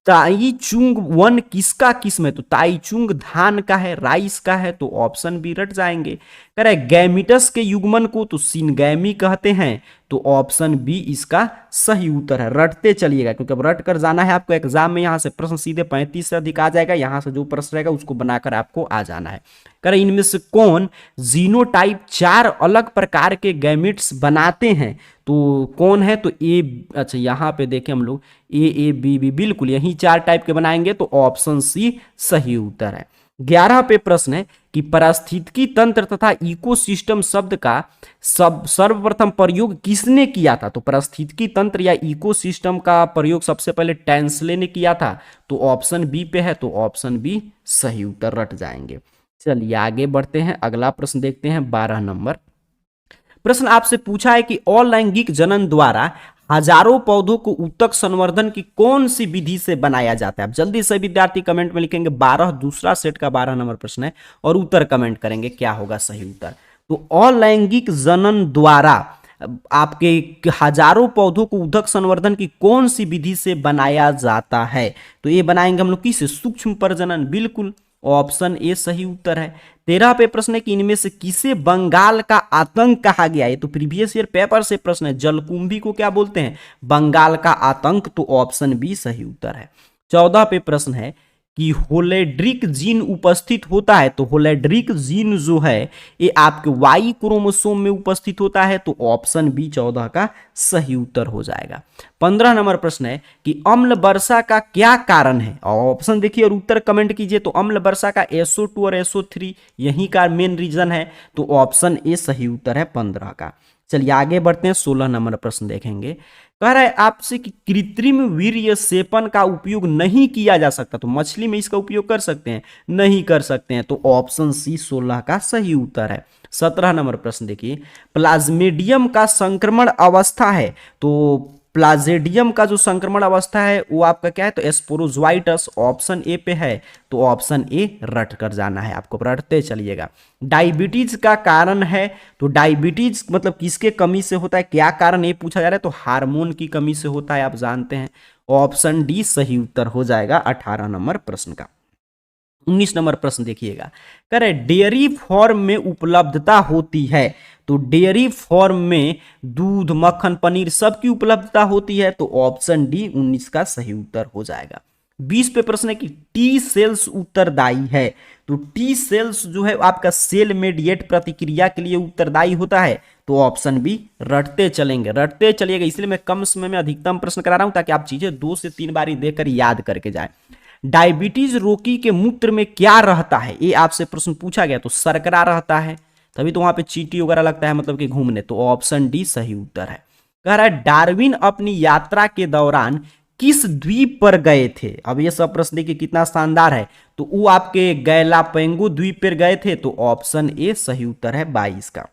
ताईचुंग वन किसका किस्म है, तो ताईचुंग धान का है, राइस का है, तो ऑप्शन बी रट जाएंगे। कह रहा है गैमिटस के युग्मन को तो सिनगैमी कहते हैं, तो ऑप्शन बी इसका सही उत्तर है। रटते चलिएगा क्योंकि अब रट कर जाना है आपको एग्जाम में, यहां से प्रश्न सीधे 35 से अधिक आ जाएगा, यहां से जो प्रश्न रहेगा उसको बनाकर आपको आ जाना है। कह रहे इनमें से कौन जीनोटाइप 4 अलग प्रकार के गैमिट्स बनाते हैं, तो कौन है, तो ए, अच्छा यहां पे देखें हम लोग ए बी बी, बिल्कुल यही 4 टाइप के बनाएंगे, तो ऑप्शन सी सही उत्तर है। 11 पे प्रश्न है कि पारिस्थितिकी तंत्र तथा इकोसिस्टम शब्द का सर्वप्रथम प्रयोग किसने किया था, तो पारिस्थितिकी तंत्र या इकोसिस्टम का प्रयोग सबसे पहले टैंसले ने किया था, तो ऑप्शन बी पे है, तो ऑप्शन बी सही उत्तर रट जाएंगे। चलिए आगे बढ़ते हैं, अगला प्रश्न देखते हैं। 12 नंबर प्रश्न आपसे पूछा है कि अलैंगिक जनन द्वारा हजारों पौधों को उत्तक संवर्धन की कौन सी विधि से बनाया जाता है। अब जल्दी से विद्यार्थी कमेंट में लिखेंगे 12, दूसरा सेट का 12 नंबर प्रश्न है, और उत्तर कमेंट करेंगे क्या होगा सही उत्तर। तो अलैंगिक जनन द्वारा आपके हजारों पौधों को उत्तक संवर्धन की कौन सी विधि से बनाया जाता है, तो ये बनाएंगे हम लोग किसे, सूक्ष्म प्रजनन, बिल्कुल ऑप्शन ए सही उत्तर है। 13 पे प्रश्न है कि इनमें से किसे बंगाल का आतंक कहा गया है, तो प्रीवियस ईयर पेपर से प्रश्न है, जलकुंभी को क्या बोलते हैं, बंगाल का आतंक, तो ऑप्शन बी सही उत्तर है। 14 पे प्रश्न है कि होलेड्रिक जीन उपस्थित होता है, तो होलेड्रिक जीन जो है ये आपके वाई क्रोमोसोम में उपस्थित होता है, तो ऑप्शन बी 14 का सही उत्तर हो जाएगा। 15 नंबर प्रश्न है कि अम्ल वर्षा का क्या कारण है, ऑप्शन देखिए और उत्तर कमेंट कीजिए। तो अम्ल वर्षा का SO2 और SO3 यही का मेन रीजन है, तो ऑप्शन ए सही उत्तर है 15 का। चलिए आगे बढ़ते हैं, 16 नंबर प्रश्न देखेंगे। कह रहा है आपसे कि कृत्रिम वीर्य सेपन का उपयोग नहीं किया जा सकता, तो मछली में इसका उपयोग कर सकते हैं, नहीं कर सकते हैं, तो ऑप्शन सी 16 का सही उत्तर है। 17 नंबर प्रश्न देखिए, प्लाज्मेडियम का संक्रमण अवस्था है, तो प्लाजेडियम का जो संक्रमण अवस्था है वो आपका क्या है, तो एस्पोरोजोइटस, ऑप्शन ए पे है, तो ऑप्शन ए रट कर जाना है आपको, रटते चलिएगा। डायबिटीज का कारण है, तो डायबिटीज मतलब किसके कमी से होता है, क्या कारण ये पूछा जा रहा है, तो हार्मोन की कमी से होता है, आप जानते हैं, ऑप्शन डी सही उत्तर हो जाएगा 18 नंबर प्रश्न का। 19 नंबर प्रश्न देखिएगा, कह रहे डेयरी फॉर्म में उपलब्धता होती है, तो डेयरी फॉर्म में दूध, मक्खन, पनीर सबकी उपलब्धता होती है, तो ऑप्शन डी 19 का सही उत्तर हो जाएगा। 20 पे प्रश्न है कि टी सेल्स उत्तरदायी है, तो टी सेल्स जो है आपका सेल मेडिएट प्रतिक्रिया के लिए उत्तरदायी होता है, तो ऑप्शन बी रटते चलेंगे, रटते चलिएगा, इसलिए मैं कम समय में अधिकतम प्रश्न करा रहा हूं ताकि आप चीजें 2 से 3 बार देकर याद करके जाएं। डायबिटीज रोगी के मूत्र में क्या रहता है, ये आपसे प्रश्न पूछा गया, तो शर्करा रहता है, तभी तो वहां पे चींटी वगैरह लगता है, मतलब कि घूमने, तो ऑप्शन डी सही उत्तर है। कह रहा है डार्विन अपनी यात्रा के दौरान किस द्वीप पर गए थे, अब ये सब प्रश्न देखिए कितना शानदार है, तो वो आपके गैलापेंगो द्वीप पर गए थे, तो ऑप्शन ए सही उत्तर है 22 का।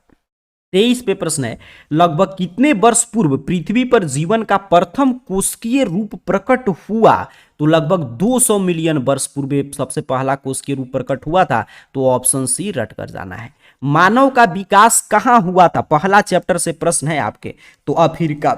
23 पे प्रश्न है, लगभग कितने वर्ष पूर्व पृथ्वी पर जीवन का प्रथम कोशिकीय रूप प्रकट हुआ, तो लगभग 200 मिलियन वर्ष पूर्व सबसे पहला कोशिकीय रूप प्रकट हुआ था, तो ऑप्शन सी रट कर जाना है। मानव का विकास कहां हुआ था, पहला चैप्टर से प्रश्न है आपके, तो अफ्रीका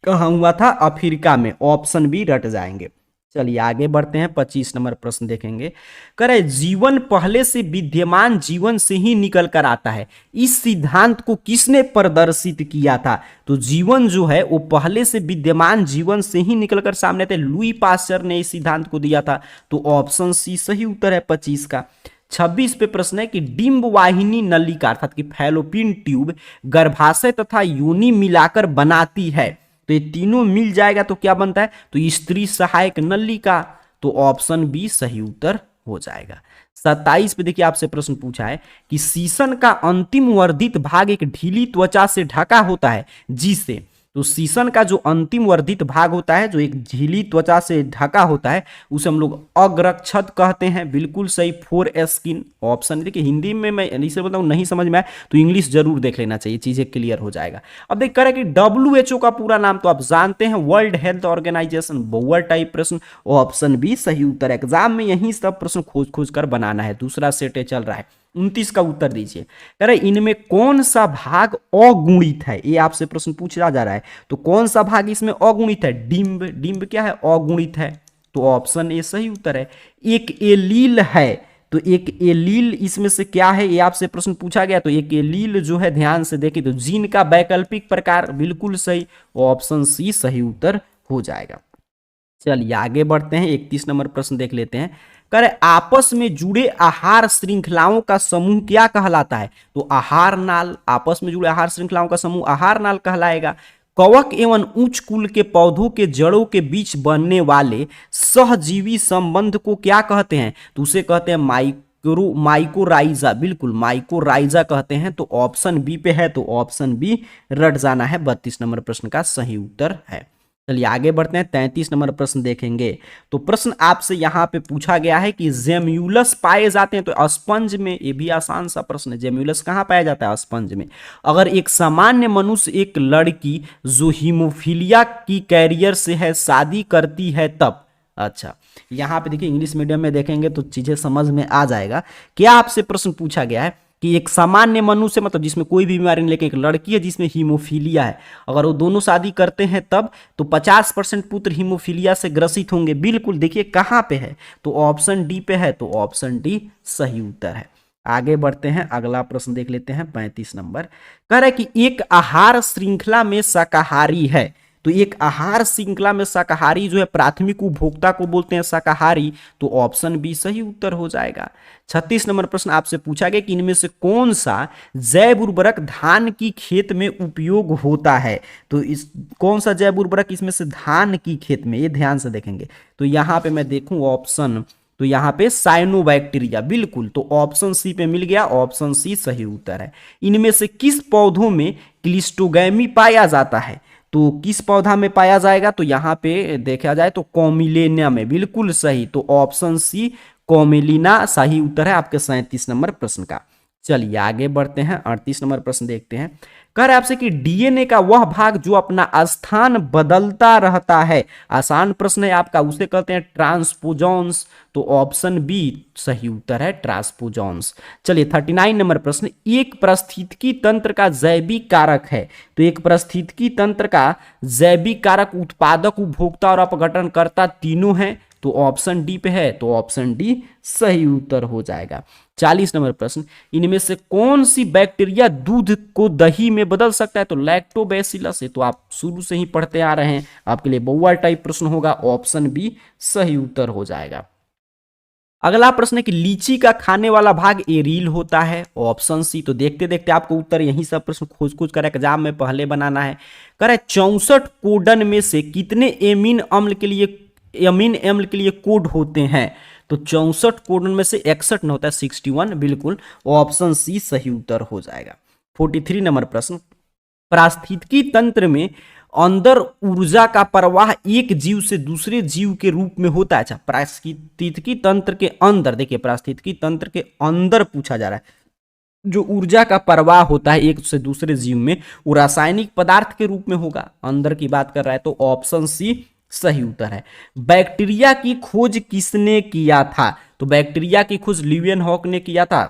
कहां हुआ था, अफ्रीका में, ऑप्शन बी रट जाएंगे। चलिए आगे बढ़ते हैं, 25 नंबर प्रश्न देखेंगे। कह रहे जीवन पहले से विद्यमान जीवन से ही निकल कर आता है, इस सिद्धांत को किसने प्रदर्शित किया था, तो जीवन जो है वो पहले से विद्यमान जीवन से ही निकलकर सामने थे, लुई पास्चर ने इस सिद्धांत को दिया था, तो ऑप्शन सी सही उत्तर है 25 का। 26 पे प्रश्न है कि डिंब वाहिनी नलिका अर्थात कि फैलोपियन ट्यूब गर्भाशय तथा योनि मिलाकर बनाती है, तो ये तीनों मिल जाएगा तो क्या बनता है, तो स्त्री सहायक नलिका, तो ऑप्शन बी सही उत्तर हो जाएगा। 27 पे देखिए आपसे प्रश्न पूछा है कि शीशन का अंतिम वर्धित भाग एक ढीली त्वचा से ढका होता है जिसे, तो शीशन का जो अंतिम वर्धित भाग होता है जो एक झिली त्वचा से ढका होता है उसे हम लोग अग्रक्षत कहते हैं। बिल्कुल सही, फोर स्किन ऑप्शन। देखिए हिंदी में मैं इसे बताऊं नहीं समझ में आए तो इंग्लिश जरूर देख लेना चाहिए, चीजें क्लियर हो जाएगा। अब देख करें कि WHO का पूरा नाम तो आप जानते हैं, वर्ल्ड हेल्थ ऑर्गेनाइजेशन। बहुअर टाइप प्रश्न, ऑप्शन बी सही उत्तर। एग्जाम में यही सब प्रश्न खोज खोज कर बनाना है, दूसरा सेट चल रहा है। 29 का उत्तर दीजिए। कह रहे इनमें कौन सा भाग अगुणित है, ये आपसे प्रश्न पूछा जा रहा है। तो कौन सा भाग इसमें अगुणित है? डिंब। डिंब क्या है? अगुणित है, तो ऑप्शन ए सही उत्तर है। एक एलील है, तो एक एलील इसमें से क्या है, ये आपसे प्रश्न पूछा गया। तो एक एलील जो है ध्यान से देखिए तो जीन का वैकल्पिक प्रकार, बिल्कुल सही, ऑप्शन सी सही उत्तर हो जाएगा। चलिए आगे बढ़ते हैं, 31 नंबर प्रश्न देख लेते हैं। कह रहे आपस में जुड़े आहार श्रृंखलाओं का समूह क्या कहलाता है? तो आहार नाल, आपस में जुड़े आहार श्रृंखलाओं का समूह आहार नाल कहलाएगा। कवक एवं उच्च कुल के पौधों के जड़ों के बीच बनने वाले सहजीवी संबंध को क्या कहते हैं? तो उसे कहते हैं माइकोराइजा। बिल्कुल माइकोराइजा कहते हैं, तो ऑप्शन बी पे है, तो ऑप्शन बी रट जाना है। 32 नंबर प्रश्न का सही उत्तर है। चलिए आगे बढ़ते हैं, 33 नंबर प्रश्न देखेंगे। तो प्रश्न आपसे यहां पे पूछा गया है कि जेम्यूलस पाए जाते हैं, तो स्पंज में, ये भी आसान सा प्रश्न है, जेम्यूलस कहां पाया जाता है? स्पंज में। अगर एक सामान्य मनुष्य एक लड़की जो हीमोफीलिया की कैरियर से है शादी करती है तब, अच्छा यहां पे देखिए इंग्लिश मीडियम में देखेंगे तो चीजें समझ में आ जाएगा। क्या आपसे प्रश्न पूछा गया है कि एक सामान्य मनुष्य मतलब जिसमें कोई भी बीमारी नहीं, लेकिन एक लड़की है जिसमें हीमोफीलिया है, अगर वो दोनों शादी करते हैं तब तो 50% पुत्र हीमोफीलिया से ग्रसित होंगे। बिल्कुल देखिए कहां पे है, तो ऑप्शन डी पे है, तो ऑप्शन डी सही उत्तर है। आगे बढ़ते हैं, अगला प्रश्न देख लेते हैं, 35 नंबर। कह रहा है कि एक आहार श्रृंखला में शाकाहारी है, तो एक आहार श्रृंखला में शाकाहारी जो है प्राथमिक उपभोक्ता को बोलते हैं शाकाहारी, तो ऑप्शन बी सही उत्तर हो जाएगा। 36 नंबर प्रश्न आपसे पूछा गया कि इनमें से कौन सा जैव उर्वरक धान की खेत में उपयोग होता है? तो इस कौन सा जैव उर्वरक इसमें से धान की खेत में, ये ध्यान से देखेंगे। तो यहां पे मैं देखूं ऑप्शन, तो यहां पे साइनोबैक्टीरिया, बिल्कुल, तो ऑप्शन सी पे मिल गया, ऑप्शन सी सही उत्तर है। इनमें से किस पौधों में क्लिस्टोगैमी पाया जाता है? तो किस पौधा में पाया जाएगा? तो यहां पे देखा जाए तो कॉमिलेनिया में, बिल्कुल सही, तो ऑप्शन सी कॉमिलिना सही उत्तर है आपके 37 नंबर प्रश्न का। चलिए आगे बढ़ते हैं, 38 नंबर प्रश्न देखते हैं। कह रहे आपसे कि डीएनए का वह भाग जो अपना स्थान बदलता रहता है, आसान प्रश्न है आपका, उसे कहते हैं ट्रांसपोजॉन्स, तो ऑप्शन बी सही उत्तर है ट्रांसपोजॉन्स। चलिए 39 नंबर प्रश्न, एक पारिस्थितिकी तंत्र का जैविक कारक है, तो एक पारिस्थितिकी तंत्र का जैविक कारक उत्पादक, उपभोक्ता और अपघटनकर्ता तीनों हैं, तो ऑप्शन डी पे है, तो ऑप्शन डी सही उत्तर हो जाएगा। 40 नंबर प्रश्न, इनमें से कौन सी बैक्टीरिया दूध को दही में बदल सकता है? तो लैक्टोबैसिलस है, तो आप शुरू से ही पढ़ते आ रहे हैं, आपके लिए बहुआ टाइप प्रश्न होगा, ऑप्शन बी सही उत्तर हो जाएगा। अगला प्रश्न है कि लीची का खाने वाला भाग एरील होता है, ऑप्शन सी। तो देखते देखते आपको उत्तर यही सब प्रश्न खोज खोज कर एग्जाम में पहले बनाना है। कह रहा है 64 कोडन में से कितने एमीन अम्ल के लिए कोड होते हैं? तो 64 कोडन में से 61 न होता है, 61, बिल्कुल, ऑप्शन सी सही उत्तर हो जाएगा। 43 नंबर प्रश्न, पारिस्थितिकी तंत्र में अंदर ऊर्जा का प्रवाह एक जीव से दूसरे जीव के रूप में होता है। अच्छा, पारिस्थितिकी तंत्र के अंदर, देखिए पारिस्थितिकी तंत्र के अंदर पूछा जा रहा है, जो ऊर्जा का प्रवाह होता है एक से दूसरे जीव में, वो रासायनिक पदार्थ के रूप में होगा, अंदर की बात कर रहा है, तो ऑप्शन सी सही उत्तर है। बैक्टीरिया की खोज किसने किया था? तो बैक्टीरिया की खोज ल्यूवेनहॉक ने किया था,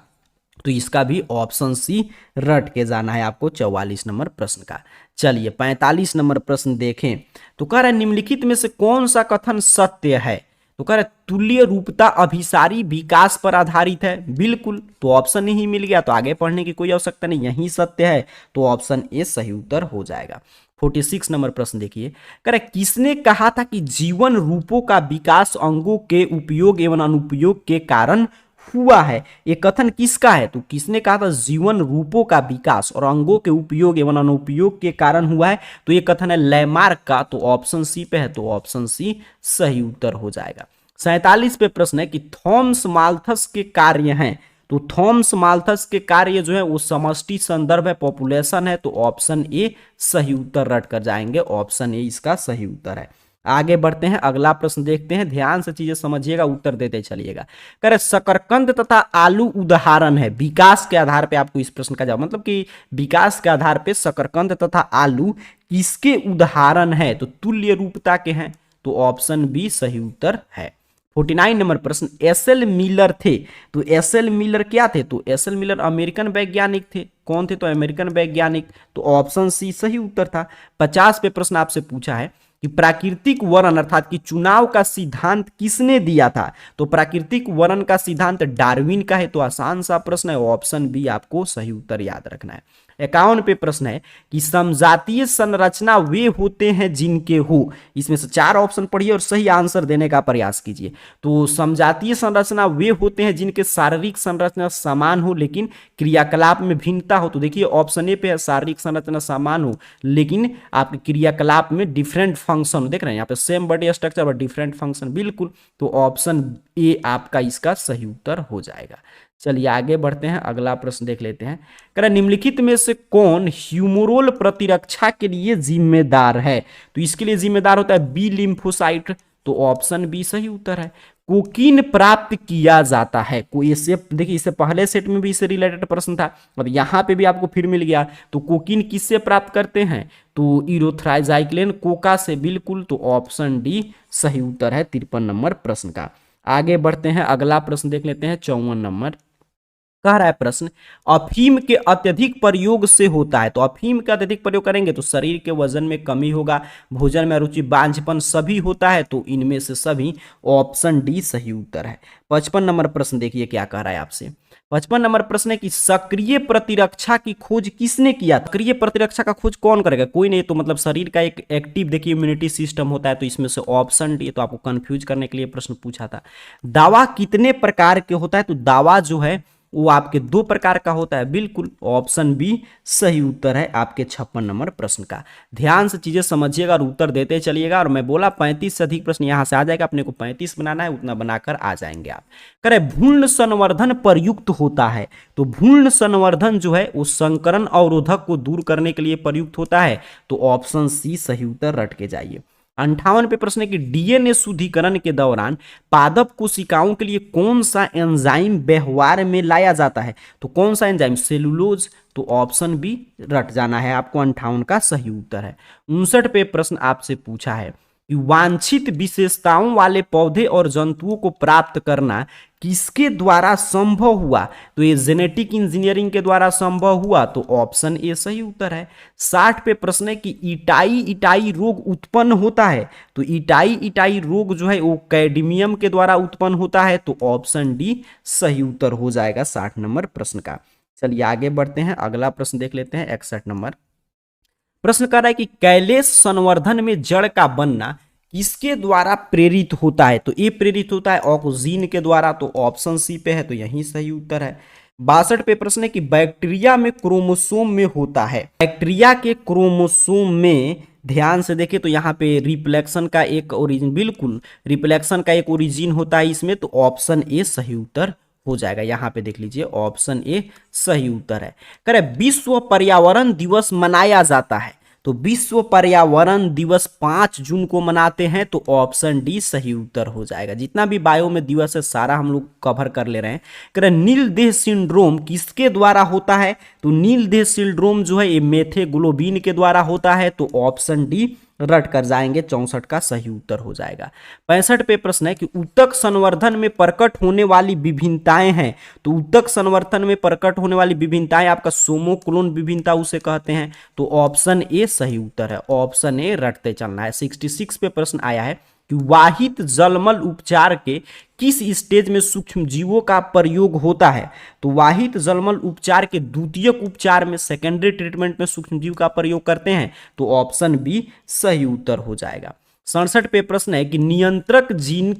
तो इसका भी ऑप्शन सी रट के जाना है आपको 44 नंबर प्रश्न का। चलिए 45 नंबर प्रश्न देखें। तो कह रहा है निम्नलिखित में से कौन सा कथन सत्य है? तो कह रहा है तुल्य रूपता अभिसारी विकास पर आधारित है, बिल्कुल, तो ऑप्शन ही मिल गया, तो आगे पढ़ने की कोई आवश्यकता नहीं, यही सत्य है, तो ऑप्शन ए सही उत्तर हो जाएगा। 46 नंबर प्रश्न देखिए। कह रहा है किसने कहा था कि जीवन रूपों का विकास अंगों के उपयोग एवं अनुपयोग के कारण हुआ है? ये कथन किसका है? तो किसने कहा था जीवन रूपों का विकास और अंगों के उपयोग एवं अनुपयोग के कारण हुआ है? तो ये कथन है लैमार्क का, तो ऑप्शन सी पे है, तो ऑप्शन सी सही उत्तर हो जाएगा। 47 पे प्रश्न है कि थॉमस माल्थस के कार्य हैं, तो थॉमस माल्थस के कार्य जो है वो समष्टि संदर्भ है, पॉपुलेशन है, तो ऑप्शन ए सही उत्तर रट कर जाएंगे, ऑप्शन ए इसका सही उत्तर है। आगे बढ़ते हैं, अगला प्रश्न देखते हैं, ध्यान से चीजें समझिएगा, उत्तर देते चलिएगा। कह रहे शकरकंद तथा आलू उदाहरण है, विकास के आधार पे आपको इस प्रश्न का जवाब, मतलब कि विकास के आधार पे शकरकंद तथा आलू किसके उदाहरण है, तो तुल्य रूपता के हैं, तो ऑप्शन बी सही उत्तर है। 49 नंबर प्रश्न, एस.एल. मिलर थे, तो एस.एल. मिलर क्या थे, तो एस.एल. मिलर अमेरिकन वैज्ञानिक थे, कौन थे, तो अमेरिकन वैज्ञानिक, तो ऑप्शन सी सही उत्तर था। 50 पे प्रश्न आपसे पूछा है कि प्राकृतिक वरण अर्थात कि चुनाव का सिद्धांत किसने दिया था, तो प्राकृतिक वरण का सिद्धांत डार्विन का है, तो आसान सा प्रश्न है, ऑप्शन बी आपको सही उत्तर याद रखना है। 51 पे प्रश्न है कि समजातीय संरचना वे होते हैं जिनके हो, इसमें से 4 ऑप्शन पढ़िए और सही आंसर देने का प्रयास कीजिए। तो समजातीय संरचना वे होते हैं जिनके शारीरिक संरचना समान हो लेकिन क्रियाकलाप में भिन्नता हो, तो देखिए ऑप्शन ए पे है शारीरिक संरचना समान हो लेकिन आपके क्रियाकलाप में डिफरेंट फंक्शन हो, देख रहे हैं यहाँ पे same body structure but different function, बिल्कुल, तो ऑप्शन ए आपका इसका सही उत्तर हो जाएगा। चलिए आगे बढ़ते हैं, अगला प्रश्न देख लेते हैं। कह रहा निम्नलिखित में से कौन ह्यूमोरल प्रतिरक्षा के लिए जिम्मेदार है, तो इसके लिए जिम्मेदार होता है बी लिम्फोसाइट, तो ऑप्शन बी सही उत्तर है। कोकीन प्राप्त किया जाता है, कोई इससे देखिए इससे पहले सेट में भी इससे रिलेटेड प्रश्न था और यहाँ पे भी आपको फिर मिल गया, तो कोकीन किससे प्राप्त करते हैं, तो यूरोथ्राइजाइक्लिन कोका से, बिल्कुल, तो ऑप्शन डी सही उत्तर है 53 नंबर प्रश्न का। आगे बढ़ते हैं, अगला प्रश्न देख लेते हैं, 54 नंबर। कह रहा है प्रश्न, अफीम के अत्यधिक प्रयोग से होता है, तो अफीम का अत्यधिक प्रयोग करेंगे तो शरीर के वजन में कमी होगा, भोजन में रुचि, बांझपन सभी होता है, तो इनमें से सभी, ऑप्शन डी सही उत्तर है। 55 नंबर प्रश्न देखिए क्या कह रहा है आपसे। 55 नंबर प्रश्न है कि सक्रिय प्रतिरक्षा की खोज किसने किया, सक्रिय प्रतिरक्षा का खोज कौन करेगा, कोई नहीं, तो मतलब शरीर का एक एक्टिव देखिए इम्यूनिटी सिस्टम होता है, तो इसमें से ऑप्शन डी, तो आपको कंफ्यूज करने के लिए प्रश्न पूछा था। दावा कितने प्रकार के होता है, तो दावा जो है वो आपके 2 प्रकार का होता है, बिल्कुल, ऑप्शन बी सही उत्तर है आपके 56 नंबर प्रश्न का। ध्यान से चीजें समझिएगा और उत्तर देते चलिएगा, और मैं बोला 35 से अधिक प्रश्न यहां से आ जाएगा, अपने को 35 बनाना है, उतना बनाकर आ जाएंगे आप। करे भ्रूण संवर्धन प्रयुक्त होता है, तो भ्रूण संवर्धन जो है वो संकरण अवरोधक को दूर करने के लिए प्रयुक्त होता है, तो ऑप्शन सी सही उत्तर रट के जाइए। 58 पे प्रश्न है कि डीएनए शुद्धिकरण के दौरान पादप कोशिकाओं के लिए कौन सा एंजाइम व्यवहार में लाया जाता है, तो कौन सा एंजाइम, सेलुलोज, तो ऑप्शन बी रट जाना है आपको, 58 का सही उत्तर है। 59 पे प्रश्न आपसे पूछा है कि वांछित विशेषताओं वाले पौधे और जंतुओं को प्राप्त करना किसके द्वारा संभव हुआ, तो ये जेनेटिक इंजीनियरिंग के द्वारा संभव हुआ, तो ऑप्शन ए सही उत्तर है। 60 पे प्रश्न है कि इटाई इटाई रोग उत्पन्न होता है, तो इटाई इटाई रोग जो है वो कैडमियम के द्वारा उत्पन्न होता है, तो ऑप्शन डी सही उत्तर हो जाएगा 60 नंबर प्रश्न का। चलिए आगे बढ़ते हैं, अगला प्रश्न देख लेते हैं, 61 नंबर प्रश्न कर रहा है कि कैलेश संवर्धन में जड़ का बनना किसके द्वारा प्रेरित होता है, तो ये प्रेरित होता है ऑक्सीन के द्वारा, तो ऑप्शन सी पे है, तो यही सही उत्तर है। 62 पे प्रश्न है कि बैक्टीरिया में क्रोमोसोम में होता है, बैक्टीरिया के क्रोमोसोम में ध्यान से देखें तो यहाँ पे रिप्लेक्शन का एक ओरिजिन, बिल्कुल रिप्लेक्शन का एक ओरिजिन होता है इसमें, तो ऑप्शन ए सही उत्तर हो जाएगा। यहाँ पे देख लीजिए ऑप्शन ए सही उत्तर है। करे विश्व पर्यावरण दिवस मनाया जाता है, तो विश्व पर्यावरण दिवस 5 जून को मनाते हैं, तो ऑप्शन डी सही उत्तर हो जाएगा। जितना भी बायो में दिवस है सारा हम लोग कवर कर ले रहे हैं। करे नील देह सिंड्रोम किसके द्वारा होता है, तो नील देह सिंड्रोम जो है ये मेथेग्लोबिन के द्वारा होता है, तो ऑप्शन डी रट कर जाएंगे, 64 का सही उत्तर हो जाएगा। 65 पे प्रश्न है कि ऊतक संवर्धन में प्रकट होने वाली विभिन्नताएं हैं, तो ऊतक संवर्धन में प्रकट होने वाली विभिन्नताएं आपका सोमोक्लोन विभिन्नता उसे कहते हैं, तो ऑप्शन ए सही उत्तर है, ऑप्शन ए रटते चलना है। 66 पे प्रश्न आया है कि वाहित जलमल उपचार के किस स्टेज में सूक्ष्म जीवों का प्रयोग होता है, तो वाहित जलमल उपचार के द्वितीयक उपचार में, सेकेंडरी ट्रीटमेंट में सूक्ष्म जीव का प्रयोग करते हैं, तो ऑप्शन बी सही उत्तर हो जाएगा। 67 पे प्रश्न है कि नियंत्रक जीन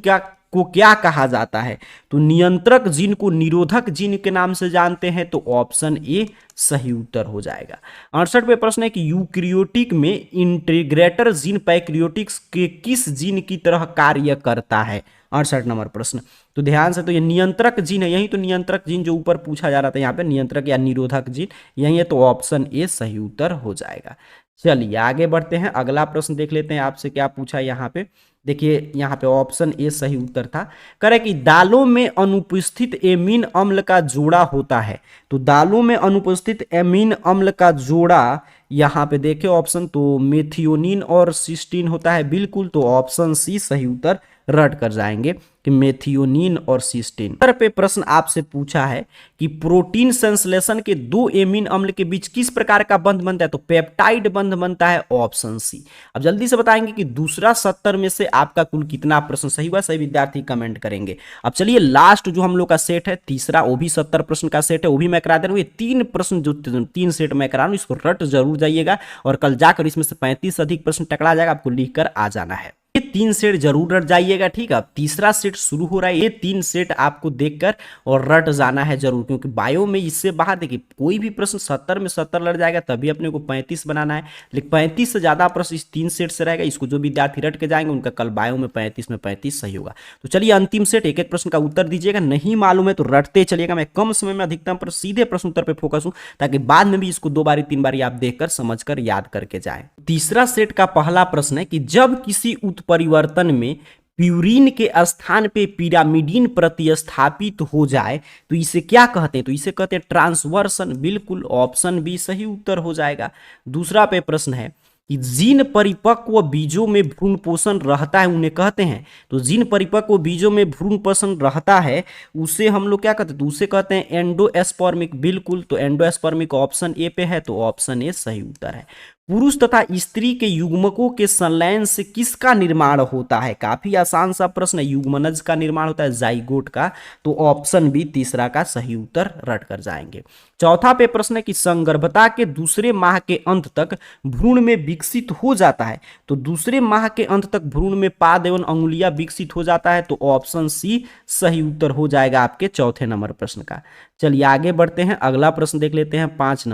को क्या कहा जाता है, तो नियंत्रक जीन को निरोधक जीन के नाम से जानते हैं, तो ऑप्शन ए सही उत्तर हो जाएगा। 68 पे प्रश्न है कि यूकैरियोटिक में इंटीग्रेटर जीन पैक्रियोटिक्स के किस जीन की तरह कार्य करता है, 68 नंबर प्रश्न। तो ध्यान से, तो ये नियंत्रक जीन है, यही तो नियंत्रक जीन जो ऊपर पूछा जा रहा था यहाँ पे, नियंत्रक या निरोधक जीन यही है, तो ऑप्शन ए सही उत्तर हो जाएगा। चलिए आगे बढ़ते हैं, अगला प्रश्न देख लेते हैं आपसे क्या पूछा यहाँ पे। देखिए यहाँ पे ऑप्शन ए सही उत्तर था। कह रहे कि दालों में अनुपस्थित एमीन अम्ल का जोड़ा होता है, तो दालों में अनुपस्थित एमीन अम्ल का जोड़ा यहाँ पे देखिए ऑप्शन, तो मेथियोनिन और सिस्टीन होता है, बिल्कुल, तो ऑप्शन सी सही उत्तर रट कर जाएंगे कि मेथियोनिन और सिस्टीन। उत्तर पे प्रश्न आपसे पूछा है कि प्रोटीन संश्लेषण के दो एमीन अम्ल के बीच किस प्रकार का बंध बनता है, तो पेप्टाइड बंध बनता है, ऑप्शन सी। अब जल्दी से बताएंगे कि दूसरा 70 में से आपका कुल कितना प्रश्न सही हुआ, सही विद्यार्थी कमेंट करेंगे। अब चलिए लास्ट जो हम लोग का सेट है तीसरा, वो भी 70 प्रश्न का सेट है, वो भी मैं करा दे रहा हूँ। ये 3 प्रश्न जो 3 सेट मैं करा रहा हूँ, इसको रट जरूर जाइएगा और कल जाकर इसमें से 35 से अधिक प्रश्न टकरा जाएगा, आपको लिख कर आ जाना है। ये 3 सेट जरूर रट जाइएगा, ठीक है। अब तीसरा सेट शुरू हो रहा है, ये 3 सेट आपको देखकर और रट जाना है जरूर, क्योंकि बायो में इससे बाहर देखिए कोई भी प्रश्न 70 में 70 लड़ जाएगा, तभी अपने को 35 बनाना है, लेकिन 35 से ज्यादा प्रश्न इस 3 सेट से रहेगा। इसको जो विद्यार्थी रट के जाएंगे उनका कल बायो में 35 सही होगा। तो चलिए अंतिम सेट, एक एक प्रश्न का उत्तर दीजिएगा, नहीं मालूम है तो रटते चलिएगा। मैं कम समय में अधिकतम पर सीधे प्रश्न उत्तर पर फोकस हूं, ताकि बाद में भी इसको 2 बारी 3 बारी आप देखकर समझकर याद करके जाएं। तीसरा सेट का पहला प्रश्न है कि जब किसी उत्परिवर्तन में प्यूरिन के स्थान पे पिरामिडीन प्रतिस्थापित हो जाए तो इसे क्या कहते हैं, तो इसे कहते हैं ट्रांसवर्सन, बिल्कुल, ऑप्शन बी सही उत्तर हो जाएगा। दूसरा पे प्रश्न है कि जिन परिपक्व बीजों में भ्रूण पोषण रहता है उन्हें कहते हैं, तो जिन परिपक्व बीजों में भ्रूण पोषण रहता है उसे हम लोग क्या कहते हैं, तो उसे कहते हैं एंडोएस्पर्मिक, बिल्कुल, तो एंडोएस्पर्मिक ऑप्शन ए पे है, तो ऑप्शन ए सही उत्तर है। पुरुष तथा स्त्री के युग्मकों के संलयन से किसका निर्माण होता है, काफी आसान सा प्रश्न है, युग्मनज का निर्माण होता है, जाइगोट का, तो ऑप्शन बी तीसरा का सही उत्तर रट कर जाएंगे। चौथा पे प्रश्न है कि संगर्भता के दूसरे माह के अंत तक भ्रूण में विकसित हो जाता है, तो दूसरे माह के अंत तक भ्रूण में पाद एवं अंगुलियां विकसित हो जाता है, तो ऑप्शन सी सही उत्तर हो जाएगा आपके चौथे नंबर प्रश्न का। चलिए आगे बढ़ते हैं, अगला प्रश्न देख लेते हैं 5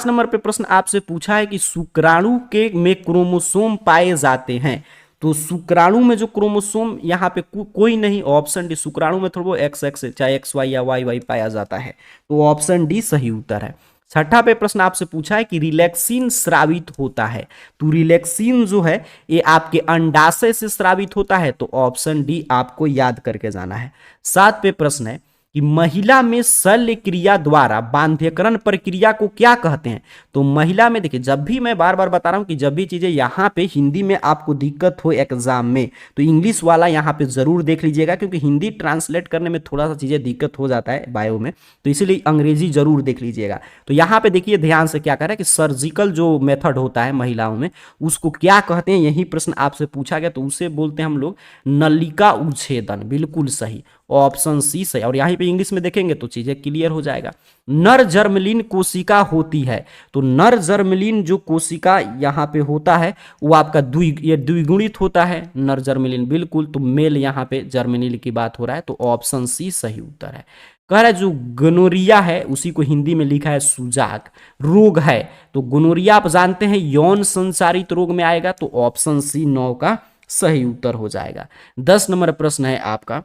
नंबर पे प्रश्न आपसे पूछा है कि शुक्राणु के में क्रोमोसोम पाए जाते हैं, तो शुक्राणु में जो क्रोमोसोम यहाँ पे कोई नहीं, ऑप्शन डी, शुक्राणु में थोड़ा XX चाहे XY या YY पाया जाता है, तो ऑप्शन डी सही उत्तर है। छठा पे प्रश्न आपसे पूछा है कि रिलैक्सिन स्रावित होता है, तो रिलैक्सिन जो है ये आपके अंडाशय से स्रावित होता है, तो ऑप्शन डी आपको याद करके जाना है। 7 पे प्रश्न है कि महिला में शल्य क्रिया द्वारा बांध्यकरण प्रक्रिया को क्या कहते हैं, तो महिला में देखिए, जब भी मैं बार बार बता रहा हूं कि जब भी चीजें यहाँ पे हिंदी में आपको दिक्कत हो एग्जाम में, तो इंग्लिश वाला यहाँ पे जरूर देख लीजिएगा, क्योंकि हिंदी ट्रांसलेट करने में थोड़ा सा चीजें दिक्कत हो जाता है बायो में, तो इसीलिए अंग्रेजी जरूर देख लीजिएगा। तो यहाँ पे देखिए ध्यान से क्या कह रहा है कि सर्जिकल जो मेथड होता है महिलाओं में उसको क्या कहते हैं, यही प्रश्न आपसे पूछा गया, तो उसे बोलते हैं हम लोग नलिका उच्छेदन, बिल्कुल सही, ऑप्शन सी सही। और यहाँ पे इंग्लिश में देखेंगे तो चीजें क्लियर हो जाएगा। नर जर्मलिन कोशिका होती है, तो नर जर्मलिन जो कोशिका यहाँ पे होता है वो आपका द्विगुणित होता है, नर जर्मलिन, बिल्कुल, तो मेल यहाँ पे जर्मनिल की बात हो रहा है, तो ऑप्शन सी सही उत्तर है। कह रहा है जो गोनोरिया है उसी को हिंदी में लिखा है सुजाक रोग है, तो गोनोरिया आप जानते हैं यौन संचारित रोग में आएगा, तो ऑप्शन सी 9 का सही उत्तर हो जाएगा। 10 नंबर प्रश्न है आपका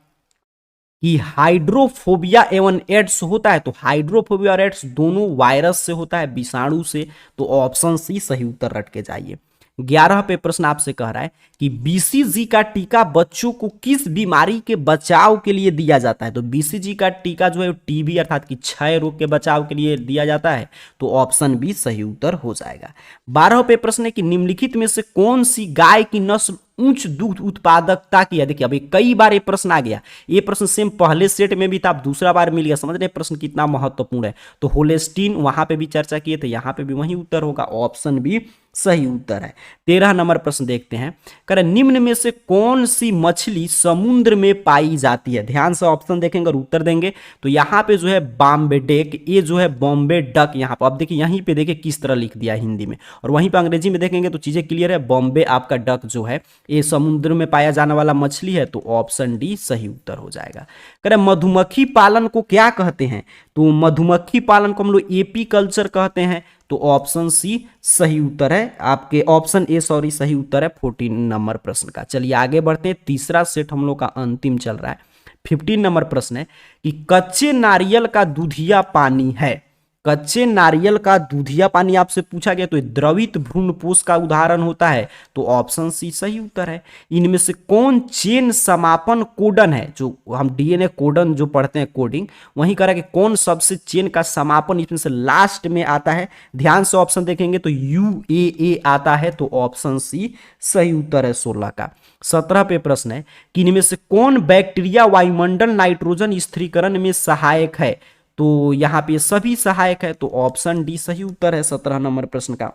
कि हाइड्रोफोबिया एवं एड्स होता है, तो हाइड्रोफोबिया और एड्स दोनों वायरस से होता है, विषाणु से, तो ऑप्शन सी सही उत्तर रट के जाइए। 11 पे प्रश्न आपसे कह रहा है कि BCG का टीका बच्चों को किस बीमारी के बचाव के लिए दिया जाता है, तो BCG का टीका जो है टीबी अर्थात कि क्षय रोग के बचाव के लिए दिया जाता है, तो ऑप्शन बी सही उत्तर हो जाएगा। 12 पे प्रश्न है कि निम्नलिखित में से कौन सी गाय की नस्ल उच्च दुग्ध उत्पादकता की है। देखिए अभी कई बार ये प्रश्न आ गया, ये प्रश्न सेम पहले सेट में भी था, अब दूसरा बार मिल गया, समझ रहे प्रश्न कितना महत्वपूर्ण है। तो होलेस्टीन वहां पे भी चर्चा किए थे, यहां पे भी वही उत्तर होगा, ऑप्शन बी सही उत्तर है। 13 नंबर प्रश्न देखते हैं, कह रहे निम्न में से कौन सी मछली समुद्र में पाई जाती है। ध्यान से ऑप्शन देखेंगे और उत्तर देंगे, तो यहाँ पे जो है बॉम्बे डेक, ये जो है बॉम्बे डक, यहाँ पर अब देखिए यहीं पे देखिए किस तरह लिख दिया हिंदी में, और वहीं पे अंग्रेजी में देखेंगे तो चीजें क्लियर है। बॉम्बे आपका डक जो है ये समुद्र में पाया जाने वाला मछली है, तो ऑप्शन डी सही उत्तर हो जाएगा। कह रहे मधुमक्खी पालन को क्या कहते हैं, तो मधुमक्खी पालन को हम लोग एपी कल्चर कहते हैं, तो ऑप्शन सी सही उत्तर है आपके, ऑप्शन ए सॉरी सही उत्तर है 14 नंबर प्रश्न का। चलिए आगे बढ़ते हैं, तीसरा सेट हम लोग का अंतिम चल रहा है। 15 नंबर प्रश्न है कि कच्चे नारियल का दूधिया पानी है, कच्चे नारियल का दूधिया पानी आपसे पूछा गया तो द्रवित भ्रूणपोष का उदाहरण होता है, तो ऑप्शन सी सही उत्तर है। इनमें से कौन चेन समापन कोडन है, जो हम डीएनए कोडन जो पढ़ते हैं कोडिंग, वहीं कह रहा है कि कौन सबसे चेन का समापन इसमें से लास्ट में आता है। ध्यान से ऑप्शन देखेंगे तो यूएए आता है, तो ऑप्शन सी सही उत्तर है 16 का। 17 पे प्रश्न है कि इनमें से कौन बैक्टीरिया वायुमंडल नाइट्रोजन स्थिरीकरण में सहायक है, तो यहां पे सभी सहायक है, तो ऑप्शन डी सही उत्तर है 17 नंबर प्रश्न का।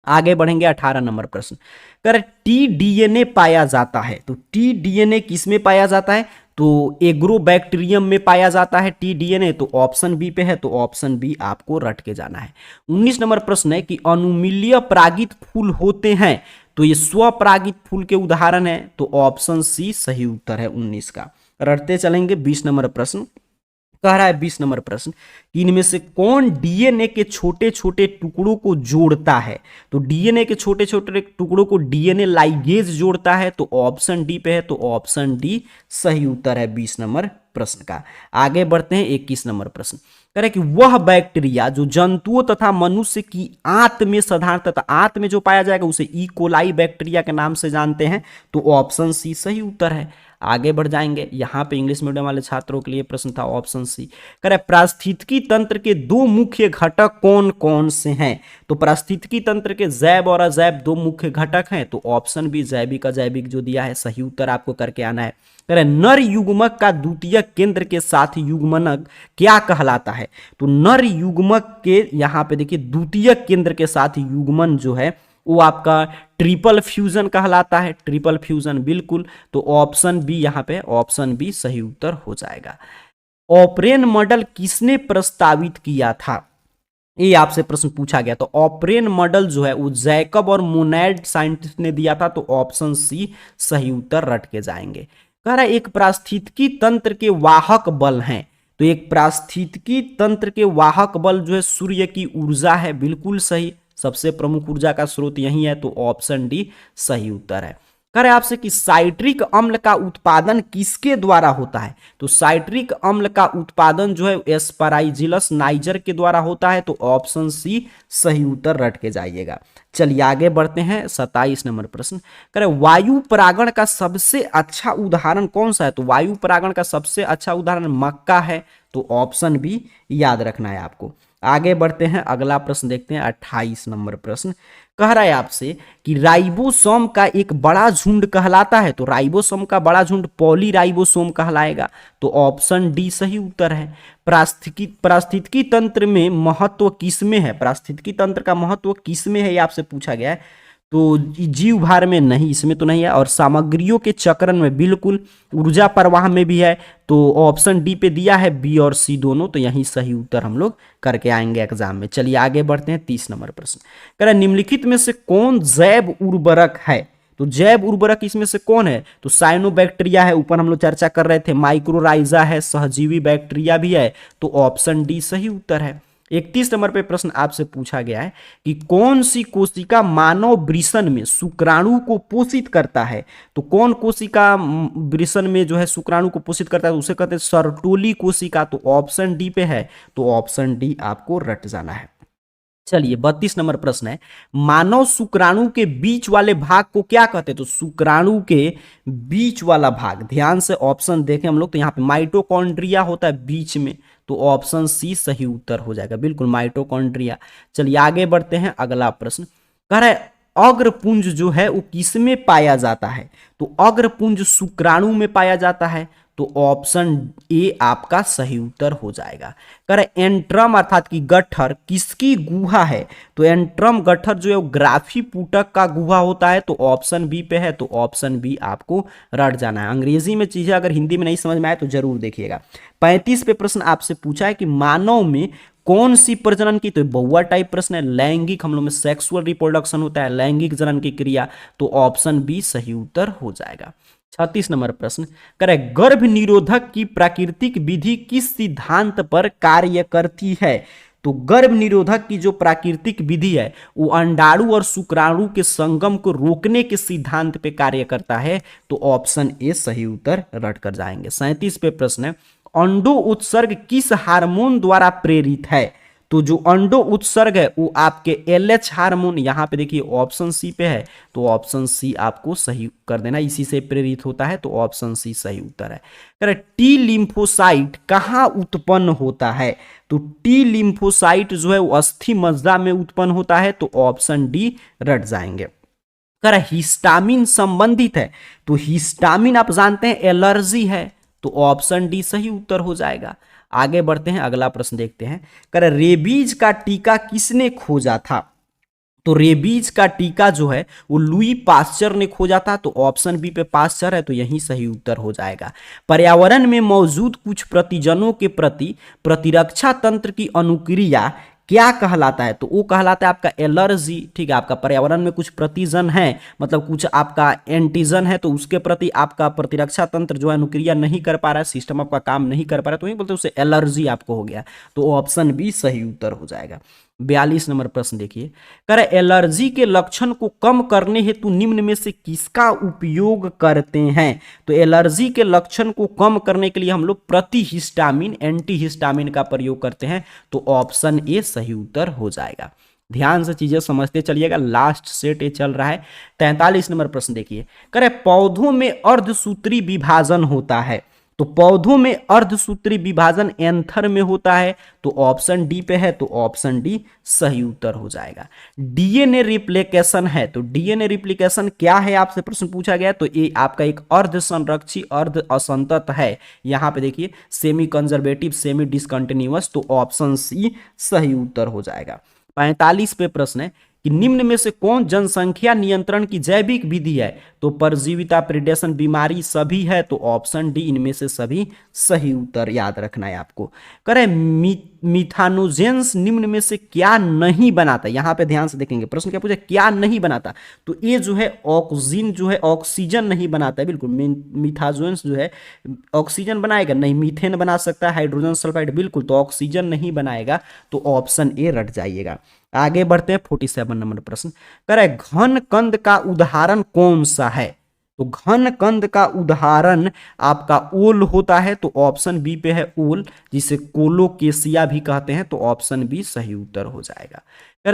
आगे बढ़ेंगे 18 नंबर प्रश्न, कर टी डीएनए पाया जाता है, तो टी डीएनए किस में पाया जाता है, तो एग्रोबैक्टीरियम में पाया जाता है टी डीएनए, तो ऑप्शन बी पे है, तो ऑप्शन बी आपको रट के जाना है। 19 नंबर प्रश्न है कि अनुमीलिय परागित फूल होते हैं, तो ये स्वपरागित फूल के उदाहरण है, तो ऑप्शन सी सही उत्तर है 19 का। रटते चलेंगे। 20 नंबर प्रश्न कह रहा है, 20 नंबर प्रश्न, इनमें से कौन डीएनए के छोटे छोटे टुकड़ों को जोड़ता है, तो डीएनए के छोटे छोटे टुकड़ों को डीएनए लाइगेज जोड़ता है, तो ऑप्शन डी पे है, तो ऑप्शन डी सही उत्तर है 20 नंबर प्रश्न का। आगे बढ़ते हैं 21 नंबर प्रश्न, कह रहे कि वह बैक्टीरिया जो जंतुओं तथा मनुष्य की आंत में साधारणतः आंत में जो पाया जाएगा उसे ई कोलाई बैक्टीरिया के नाम से जानते हैं, तो ऑप्शन सी सही उत्तर है। आगे बढ़ जाएंगे, यहां पे इंग्लिश मीडियम वाले छात्रों के लिए प्रश्न था ऑप्शन सी, कह रहे पारिस्थितिकी तंत्र के दो मुख्य घटक कौन कौन से हैं, तो पारिस्थितिकी तंत्र के जैव और अजैव दो मुख्य घटक हैं, तो ऑप्शन बी जैविक अजैविक जो दिया है सही उत्तर आपको करके आना है। कह रहे नर युग्मक का द्वितीयक केंद्र के साथ युग्मनक क्या कहलाता है, तो नर युग्मक के यहां पे देखिए द्वितीयक केंद्र के साथ युग्मन जो है वो आपका ट्रिपल फ्यूजन कहलाता है, ट्रिपल फ्यूजन बिल्कुल, तो ऑप्शन बी यहां पे ऑप्शन बी सही उत्तर हो जाएगा। ऑपरेन मॉडल किसने प्रस्तावित किया था, ये आपसे प्रश्न पूछा गया, तो ऑपरेन मॉडल जो है वो जैकब और मोनैड साइंटिस्ट ने दिया था, तो ऑप्शन सी सही उत्तर रट के जाएंगे। कह रहा है एक पारिस्थितिकी तंत्र के वाहक बल हैं, तो एक पारिस्थितिकी तंत्र के वाहक बल जो है सूर्य की ऊर्जा है, बिल्कुल सही, सबसे प्रमुख ऊर्जा का स्रोत यही है, तो ऑप्शन डी सही उत्तर है। कह रहे आपसे कि साइट्रिक अम्ल का उत्पादन किसके द्वारा होता है, तो साइट्रिक अम्ल का उत्पादन जो है एस्पराजिलस नाइजर के द्वारा होता है, तो ऑप्शन सी सही उत्तर रट के जाइएगा। चलिए आगे बढ़ते हैं 27 नंबर प्रश्न, कह रहे वायु परागण का सबसे अच्छा उदाहरण कौन सा है, तो वायु परागण का सबसे अच्छा उदाहरण मक्का है, तो ऑप्शन बी याद रखना है आपको। आगे बढ़ते हैं, अगला प्रश्न देखते हैं 28 नंबर प्रश्न, कह रहा है आपसे कि राइबोसोम का एक बड़ा झुंड कहलाता है, तो राइबोसोम का बड़ा झुंड पॉलीराइबोसोम कहलाएगा, तो ऑप्शन डी सही उत्तर है। पारिस्थितिकी तंत्र में महत्व किसमें है, पारिस्थितिकी तंत्र का महत्व किसमें है ये आपसे पूछा गया है, तो जीव भार में नहीं, इसमें तो नहीं है, और सामग्रियों के चक्रण में बिल्कुल, ऊर्जा प्रवाह में भी है, तो ऑप्शन डी पे दिया है, बी और सी दोनों, तो यही सही उत्तर हम लोग करके आएंगे एग्जाम में। चलिए आगे बढ़ते हैं 30 नंबर प्रश्न, कह रहे निम्नलिखित में से कौन जैव उर्वरक है, तो जैव उर्वरक इसमें से कौन है, तो साइनोबैक्टीरिया है, ऊपर हम लोग चर्चा कर रहे थे, माइक्रोराइजा है, सहजीवी बैक्टीरिया भी है, तो ऑप्शन डी सही उत्तर है। 31 नंबर पे प्रश्न आपसे पूछा गया है कि कौन सी कोशिका मानव वृषण में शुक्राणु को पोषित करता है, तो कौन कोशिका वृषण में जो है शुक्राणु को पोषित करता है, उसे कहते हैं सर्टोली कोशिका, तो ऑप्शन डी पे है, तो ऑप्शन डी आपको रट जाना है। चलिए 32 नंबर प्रश्न है, मानव शुक्राणु के बीच वाले भाग को क्या कहते हैं, तो शुक्राणु के बीच वाला भाग, ध्यान से ऑप्शन देखें हम लोग, तो यहाँ पे माइटोकॉन्ड्रिया होता है बीच में, तो ऑप्शन सी सही उत्तर हो जाएगा, बिल्कुल माइटोकॉन्ड्रिया। चलिए आगे बढ़ते हैं, अगला प्रश्न कह रहा है अग्रपुंज जो है वो किसमें पाया जाता है, तो अग्रपुंज शुक्राणु में पाया जाता है, तो ऑप्शन ए आपका सही उत्तर हो जाएगा। कह रहे एंट्रम अर्थात कि गट्ठर किसकी गुहा है, तो एंट्रम गट्ठर जो है वो ग्राफी पुटक का गुहा होता है, तो ऑप्शन बी पे है, तो ऑप्शन बी आपको रट जाना है। अंग्रेजी में चीजें अगर हिंदी में नहीं समझ में आए तो जरूर देखिएगा। 35 पे प्रश्न आपसे पूछा है कि मानव में कौन सी प्रजनन की, तो बहुआ टाइप प्रश्न है, लैंगिक, हम लोग में सेक्सुअल रिप्रोडक्शन होता है, लैंगिक जनन की क्रिया, तो ऑप्शन बी सही उत्तर हो जाएगा। 36 नंबर प्रश्न करे गर्भ निरोधक की प्राकृतिक विधि किस सिद्धांत पर कार्य करती है, तो गर्भ निरोधक की जो प्राकृतिक विधि है वो अंडाणु और शुक्राणु के संगम को रोकने के सिद्धांत पे कार्य करता है। तो ऑप्शन ए सही उत्तर रट कर जाएंगे। 37 पे प्रश्न है, अंडो उत्सर्ग किस हार्मोन द्वारा प्रेरित है? तो जो अंडो उत्सर्ग है वो आपके LH हार्मोन, यहां पे देखिए ऑप्शन सी पे है, तो ऑप्शन सी आपको सही कर देना, इसी से प्रेरित होता है, तो ऑप्शन सी सही उत्तर है। टी लिम्फोसाइट कहां उत्पन्न होता है? तो टी लिम्फोसाइट जो है वो अस्थि मज्जा में उत्पन्न होता है, तो ऑप्शन डी रट जाएंगे। हिस्टामिन संबंधित है, तो हिस्टामिन आप जानते हैं एलर्जी है, तो ऑप्शन डी सही उत्तर हो जाएगा। आगे बढ़ते हैं, अगला प्रश्न देखते हैं। रेबीज का टीका किसने खोजा था? तो रेबीज का टीका जो है वो लुई पास्चर ने खोजा था, तो ऑप्शन बी पे पास्चर है, तो यही सही उत्तर हो जाएगा। पर्यावरण में मौजूद कुछ प्रतिजनों के प्रति प्रतिरक्षा तंत्र की अनुक्रिया क्या कहलाता है? तो वो कहलाता है आपका एलर्जी। ठीक है, आपका पर्यावरण में कुछ प्रतिजन है, मतलब कुछ आपका एंटीजन है, तो उसके प्रति आपका प्रतिरक्षा तंत्र जो है अनुक्रिया नहीं कर पा रहा है, सिस्टम आपका काम नहीं कर पा रहा है, तो वही बोलते हैं उसे एलर्जी आपको हो गया, तो ऑप्शन बी सही उत्तर हो जाएगा। 42 नंबर प्रश्न देखिए, एलर्जी के लक्षण को कम करने हेतु निम्न में से किसका उपयोग करते हैं? तो एलर्जी के लक्षण को कम करने के लिए हम लोग प्रतिहिस्टामिन, एंटीहिस्टामिन का प्रयोग करते हैं, तो ऑप्शन ए सही उत्तर हो जाएगा। ध्यान से चीजें समझते चलिएगा, लास्ट सेट ये चल रहा है। 43 नंबर प्रश्न देखिए, पौधों में अर्धसूत्री विभाजन होता है, तो पौधों में अर्धसूत्री विभाजन एंथर में होता है, तो ऑप्शन डी पे है, तो ऑप्शन डी सही उत्तर हो जाएगा। डीएनए रिप्लिकेशन है, तो डीएनए रिप्लिकेशन क्या है आपसे प्रश्न पूछा गया, तो ये आपका एक अर्ध संरक्षी अर्ध असंतत है। यहां पे देखिए सेमी कंजर्वेटिव सेमी डिसकंटिन्यूअस, तो ऑप्शन सी सही उत्तर हो जाएगा। 45 पे प्रश्न है कि निम्न में से कौन जनसंख्या नियंत्रण की जैविक विधि है? तो परजीविता, प्रेडेशन, बीमारी सभी है, तो ऑप्शन डी इनमें से सभी सही उत्तर याद रखना है आपको। मिथानोजेंस निम्न में से क्या नहीं बनाता? यहां पे ध्यान से देखेंगे, प्रश्न क्या पूछा, क्या नहीं बनाता? तो ये जो है ऑक्सीजन जो है ऑक्सीजन नहीं बनाता है, बिल्कुल। मिथानोजेंस जो है ऑक्सीजन बनाएगा नहीं, मीथेन बना सकता है, हाइड्रोजन सल्फाइड, बिल्कुल, तो ऑक्सीजन नहीं बनाएगा, तो ऑप्शन ए रट जाइएगा। आगे बढ़ते हैं, 47 नंबर प्रश्न, घन कंद का उदाहरण कौन सा है? तो घन कंद का उदाहरण आपका ओल होता है, तो ऑप्शन बी पे है ओल, जिसे कोलोकेसिया भी कहते हैं, तो ऑप्शन बी सही उत्तर हो जाएगा।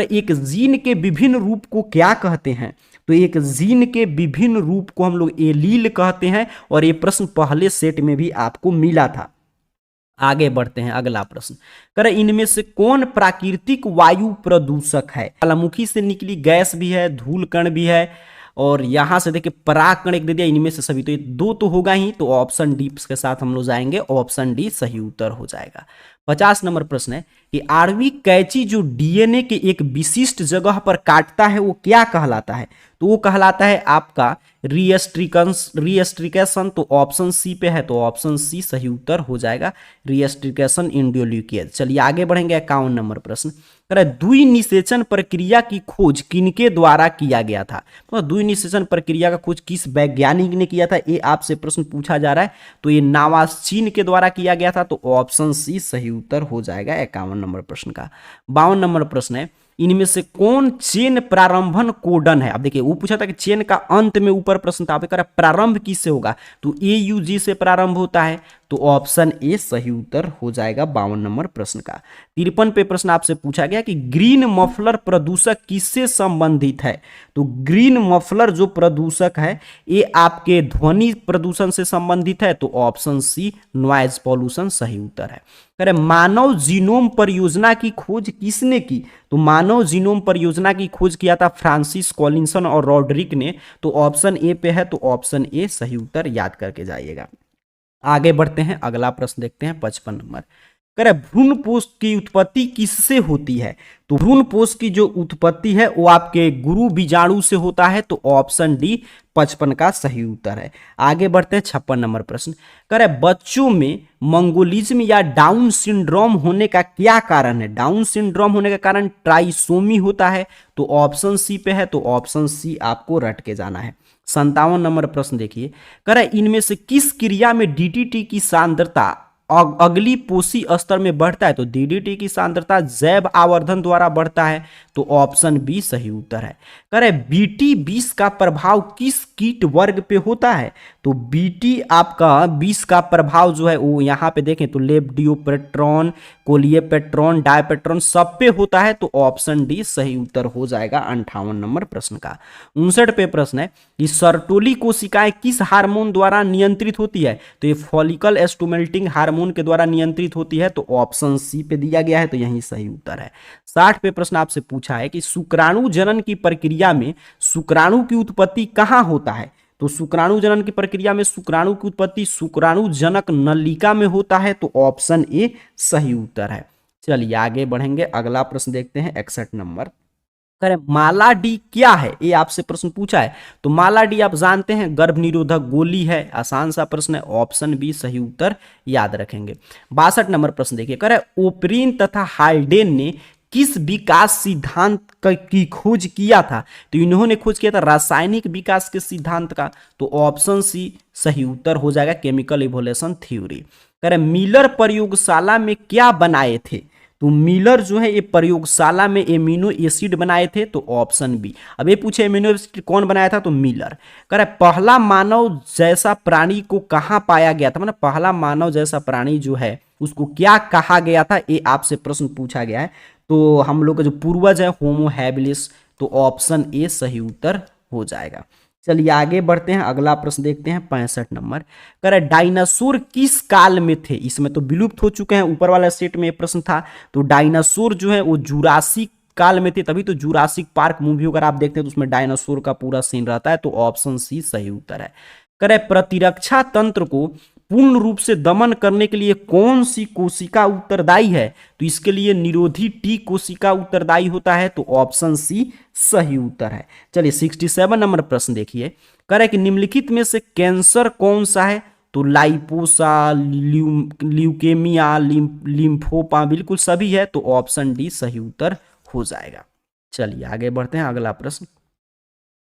एक जीन के विभिन्न रूप को क्या कहते हैं? तो एक जीन के विभिन्न रूप को हम लोग एलील कहते हैं, और ये प्रश्न पहले सेट में भी आपको मिला था। आगे बढ़ते हैं, अगला प्रश्न, इनमें से कौन प्राकृतिक वायु प्रदूषक है? ज्वालामुखी से निकली गैस भी है, धूल कण भी है, और यहां से देखिए पराग कण एक दे दिया, इनमें से सभी, तो ये दो तो होगा ही, तो ऑप्शन डी के साथ हम लोग जाएंगे, ऑप्शन डी सही उत्तर हो जाएगा। 50 नंबर प्रश्न है कि आणविक कैंची जो डीएनए के एक विशिष्ट जगह पर काटता है वो क्या कहलाता है? तो वो कहलाता है आपका रीएस्ट्रिकेशन, तो ऑप्शन सी पे है, तो ऑप्शन सी सही उत्तर हो जाएगा, रीएस्ट्रिकेशन इंडोल्यूकेज। चलिए आगे बढ़ेंगे, 51 नंबर प्रश्न, द्विनिषेचन प्रक्रिया की खोज किनके द्वारा किया गया था? तो द्विनिषेचन प्रक्रिया का खोज किस वैज्ञानिक ने किया था, ये आपसे प्रश्न पूछा जा रहा है, तो ये नावास्चीन के द्वारा किया गया था, तो ऑप्शन सी सही उत्तर हो जाएगा 51 नंबर प्रश्न का। 52 नंबर प्रश्न है, इनमें से कौन चेन प्रारंभन कोडन है? अब देखिए वो पूछा था कि चेन का अंत में ऊपर प्रश्न था, प्रारंभ किससे होगा? तो AUG से प्रारंभ होता है, तो ऑप्शन ए सही उत्तर हो जाएगा 52 नंबर प्रश्न का। 53 पे प्रश्न आपसे पूछा गया कि ग्रीन मफलर प्रदूषक किससे संबंधित है? तो ग्रीन मफलर जो प्रदूषक है ये आपके ध्वनि प्रदूषण से संबंधित है, तो ऑप्शन सी नॉइज पॉल्यूशन सही उत्तर है। मानव जीनोम परियोजना की खोज किसने की? तो मानव जीनोम परियोजना की खोज किया था फ्रांसिस कॉलिंसन और रॉड्रिक ने, तो ऑप्शन ए पे है, तो ऑप्शन ए सही उत्तर याद करके जाइएगा। आगे बढ़ते हैं, अगला प्रश्न देखते हैं, 55 नंबर, भ्रूणपोष की उत्पत्ति किससे होती है? तो भ्रूणपोष की जो उत्पत्ति है वो आपके गुरु बीजाणु से होता है, तो ऑप्शन डी 55 का सही उत्तर है। आगे बढ़ते हैं, 56 नंबर प्रश्न, बच्चों में मंगोलिज्म या डाउन सिंड्रोम होने का क्या कारण है? डाउन सिंड्रोम होने का कारण ट्राइसोमी होता है, तो ऑप्शन सी पे है, तो ऑप्शन सी आपको रट के जाना है। 57 नंबर प्रश्न देखिए, इनमें से किस क्रिया में DDT की सांद्रता अगली पोषी स्तर में बढ़ता है तो डीडीटी की सांद्रता जैव आवर्धन द्वारा बढ़ता है, तो ऑप्शन बी सही उत्तर है। कह रहे बीटी 20 का प्रभाव किस कीट वर्ग पे होता है, तो बीटी आपका 20 का प्रभाव जो है वो यहाँ पे देखें तो लेप्डियोपेट्रॉन, कोलियोपेट्रॉन, डायपेट्रॉन सब पे होता है, तो ऑप्शन डी सही उत्तर हो जाएगा 58 नंबर प्रश्न का। 59 पे प्रश्न है कि सर्टोली कोशिकाएं किस हार्मोन द्वारा नियंत्रित होती है, तो ये फॉलिकल स्टिमुलेटिंग हार्मोन के द्वारा नियंत्रित होती है, तो ऑप्शन सी पे दिया गया है, तो यही सही उत्तर है। 60 पे प्रश्न आपसे पूछा है कि शुक्राणु जनन की प्रक्रिया में शुक्राणु की उत्पत्ति कहाँ होता है, तो शुक्राणु जनन की प्रक्रिया में शुक्राणु की उत्पत्ति शुक्राणु जनक नलिका में होता है, तो ऑप्शन ए सही उत्तर है। चलिए आगे बढ़ेंगे, अगला प्रश्न देखते हैं 61 नंबर। करें माला डी क्या है, ये आपसे प्रश्न पूछा है, तो माला डी आप जानते हैं गर्भ निरोधक गोली है, आसान सा प्रश्न है, ऑप्शन बी सही उत्तर याद रखेंगे। 62 नंबर प्रश्न देखिए, करें ओपरीन तथा हाल्डेन ने किस विकास सिद्धांत की खोज किया था, तो इन्होंने खोज किया था रासायनिक विकास के सिद्धांत का, तो ऑप्शन सी सही उत्तर हो जाएगा केमिकल इवोल्यूशन थ्योरी। करें मिलर प्रयोगशाला में क्या बनाए थे, तो मिलर जो है ये प्रयोगशाला में एमिनो एसिड बनाए थे, तो ऑप्शन बी। अब ये पूछे एमिनो एसिड कौन बनाया था, तो मिलर। कह रहा है पहला मानव जैसा प्राणी को कहाँ पाया गया था, मतलब पहला मानव जैसा प्राणी जो है उसको क्या कहा गया था, ये आपसे प्रश्न पूछा गया है। तो हम लोग का जो पूर्वज है होमो हैबिलिस, तो ऑप्शन ए सही उत्तर हो जाएगा। चलिए आगे बढ़ते हैं, अगला प्रश्न देखते हैं 65 नंबर। कह रहा है डायनासोर किस काल में थे, इसमें तो विलुप्त हो चुके हैं, ऊपर वाला सेट में ये प्रश्न था, तो डायनासोर जो है वो जुरासिक काल में थे, तभी तो जुरासिक पार्क मूवी अगर आप देखते हैं तो उसमें डायनासोर का पूरा सीन रहता है, तो ऑप्शन सी सही उत्तर है। कह रहा है प्रतिरक्षा तंत्र को पूर्ण रूप से दमन करने के लिए कौन सी कोशिका उत्तरदायी है, तो इसके लिए निरोधी टी कोशिका उत्तरदायी होता है, तो ऑप्शन सी सही उत्तर है। चलिए 67 नंबर प्रश्न देखिए, कह रहा है कि निम्नलिखित में से कैंसर कौन सा है, तो लाइपोसा, ल्यूकेमिया, लिम्फोमा, बिल्कुल सभी है, तो ऑप्शन डी सही उत्तर हो जाएगा। चलिए आगे बढ़ते हैं, अगला प्रश्न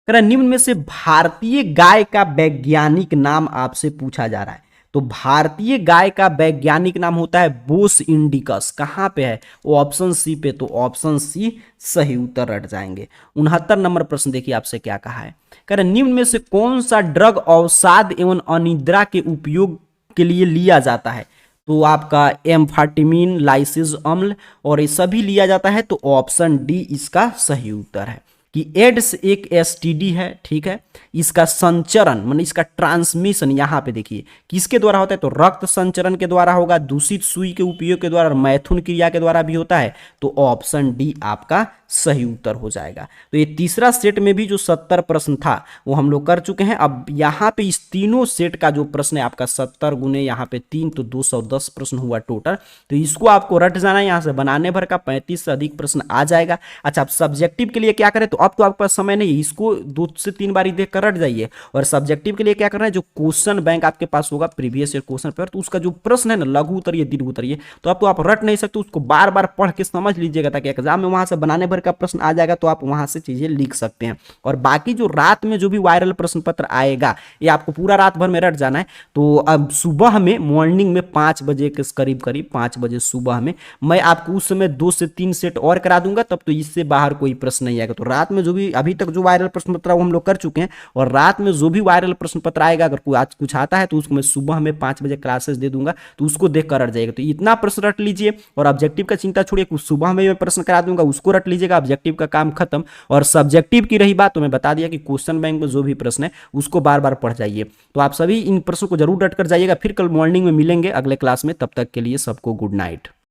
कह रहा है निम्न में से भारतीय गाय का वैज्ञानिक नाम आपसे पूछा जा रहा है, तो भारतीय गाय का वैज्ञानिक नाम होता है बोस इंडिकस, कहाँ पे है, वो ऑप्शन सी पे, तो ऑप्शन सी सही उत्तर रट जाएंगे। 69 नंबर प्रश्न देखिए आपसे क्या कहा है, कह रहे निम्न में से कौन सा ड्रग अवसाद एवं अनिद्रा के उपयोग के लिए लिया जाता है, तो आपका एम्फाटिमिन, लाइसिस अम्ल और ये सभी लिया जाता है, तो ऑप्शन डी इसका सही उत्तर है कि एड्स एक एसटीडी है, ठीक है, इसका संचरण मतलब इसका ट्रांसमिशन यहाँ पे देखिए किसके द्वारा होता है, तो रक्त संचरण के द्वारा होगा, दूषित सुई के उपयोग के द्वारा, मैथुन क्रिया के द्वारा भी होता है, तो ऑप्शन डी आपका सही उत्तर हो जाएगा। तो ये तीसरा सेट में भी जो 70 प्रश्न था वो हम लोग कर चुके हैं। अब यहाँ पे इस तीनों सेट का जो प्रश्न है आपका 70 गुने यहाँ पे 3, तो 210 प्रश्न हुआ टोटल, तो इसको आपको रट जाना है, यहाँ से बनाने भर का 35 से अधिक प्रश्न आ जाएगा। अच्छा, आप सब्जेक्टिव के लिए क्या करें, तो अब तो आपके पास समय नहीं है, इसको 2 से 3 बार देख कर रट जाइए, और सब्जेक्टिव के लिए क्या करना है, जो क्वेश्चन बैंक आपके पास होगा प्रीवियस ईयर क्वेश्चन पेपर, तो उसका जो प्रश्न है ना लघु उतरिए दीर्घ उतरिए, तो अब तो आप रट नहीं सकते, उसको बार बार पढ़ के समझ लीजिएगा, ताकि एग्जाम में वहां से बनाने भर का प्रश्न आ जाएगा, तो आप वहां से चीजें लिख सकते हैं। और बाकी जो रात में जो भी वायरल प्रश्न पत्र आएगा ये आपको पूरा रात भर में रट जाना है। तो अब सुबह में मॉर्निंग में 5 बजे के करीब 5 बजे सुबह में मैं आपको उस समय 2 से 3 सेट और करा दूंगा, तब तो इससे बाहर कोई प्रश्न नहीं आएगा। तो रात में जो भी अभी तक जो वायरल प्रश्न पत्र वो हम लोग कर चुके हैं, और रात में जो भी वायरल प्रश्न पत्र आएगा अगर कोई आज कुछ आता है तो उसको मैं सुबह में 5 बजे क्लासेस दे दूंगा, तो उसको देख कर रट जाएगा। तो इतना प्रश्न रट लीजिए, और ऑब्जेक्टिव का चिंता छोड़िए, कुछ सुबह में मैं प्रश्न करा दूंगा उसको रट लीजिएगा, ऑब्जेक्टिव का काम खत्म। और सब्जेक्टिव की रही बात, तो मैं बता दिया कि क्वेश्चन बैंक में जो भी प्रश्न है उसको बार बार पढ़ जाइए। तो आप सभी इन प्रश्नों को जरूर रट कर जाइएगा। फिर कल मॉर्निंग में मिलेंगे अगले क्लास में, तब तक के लिए सबको गुड नाइट।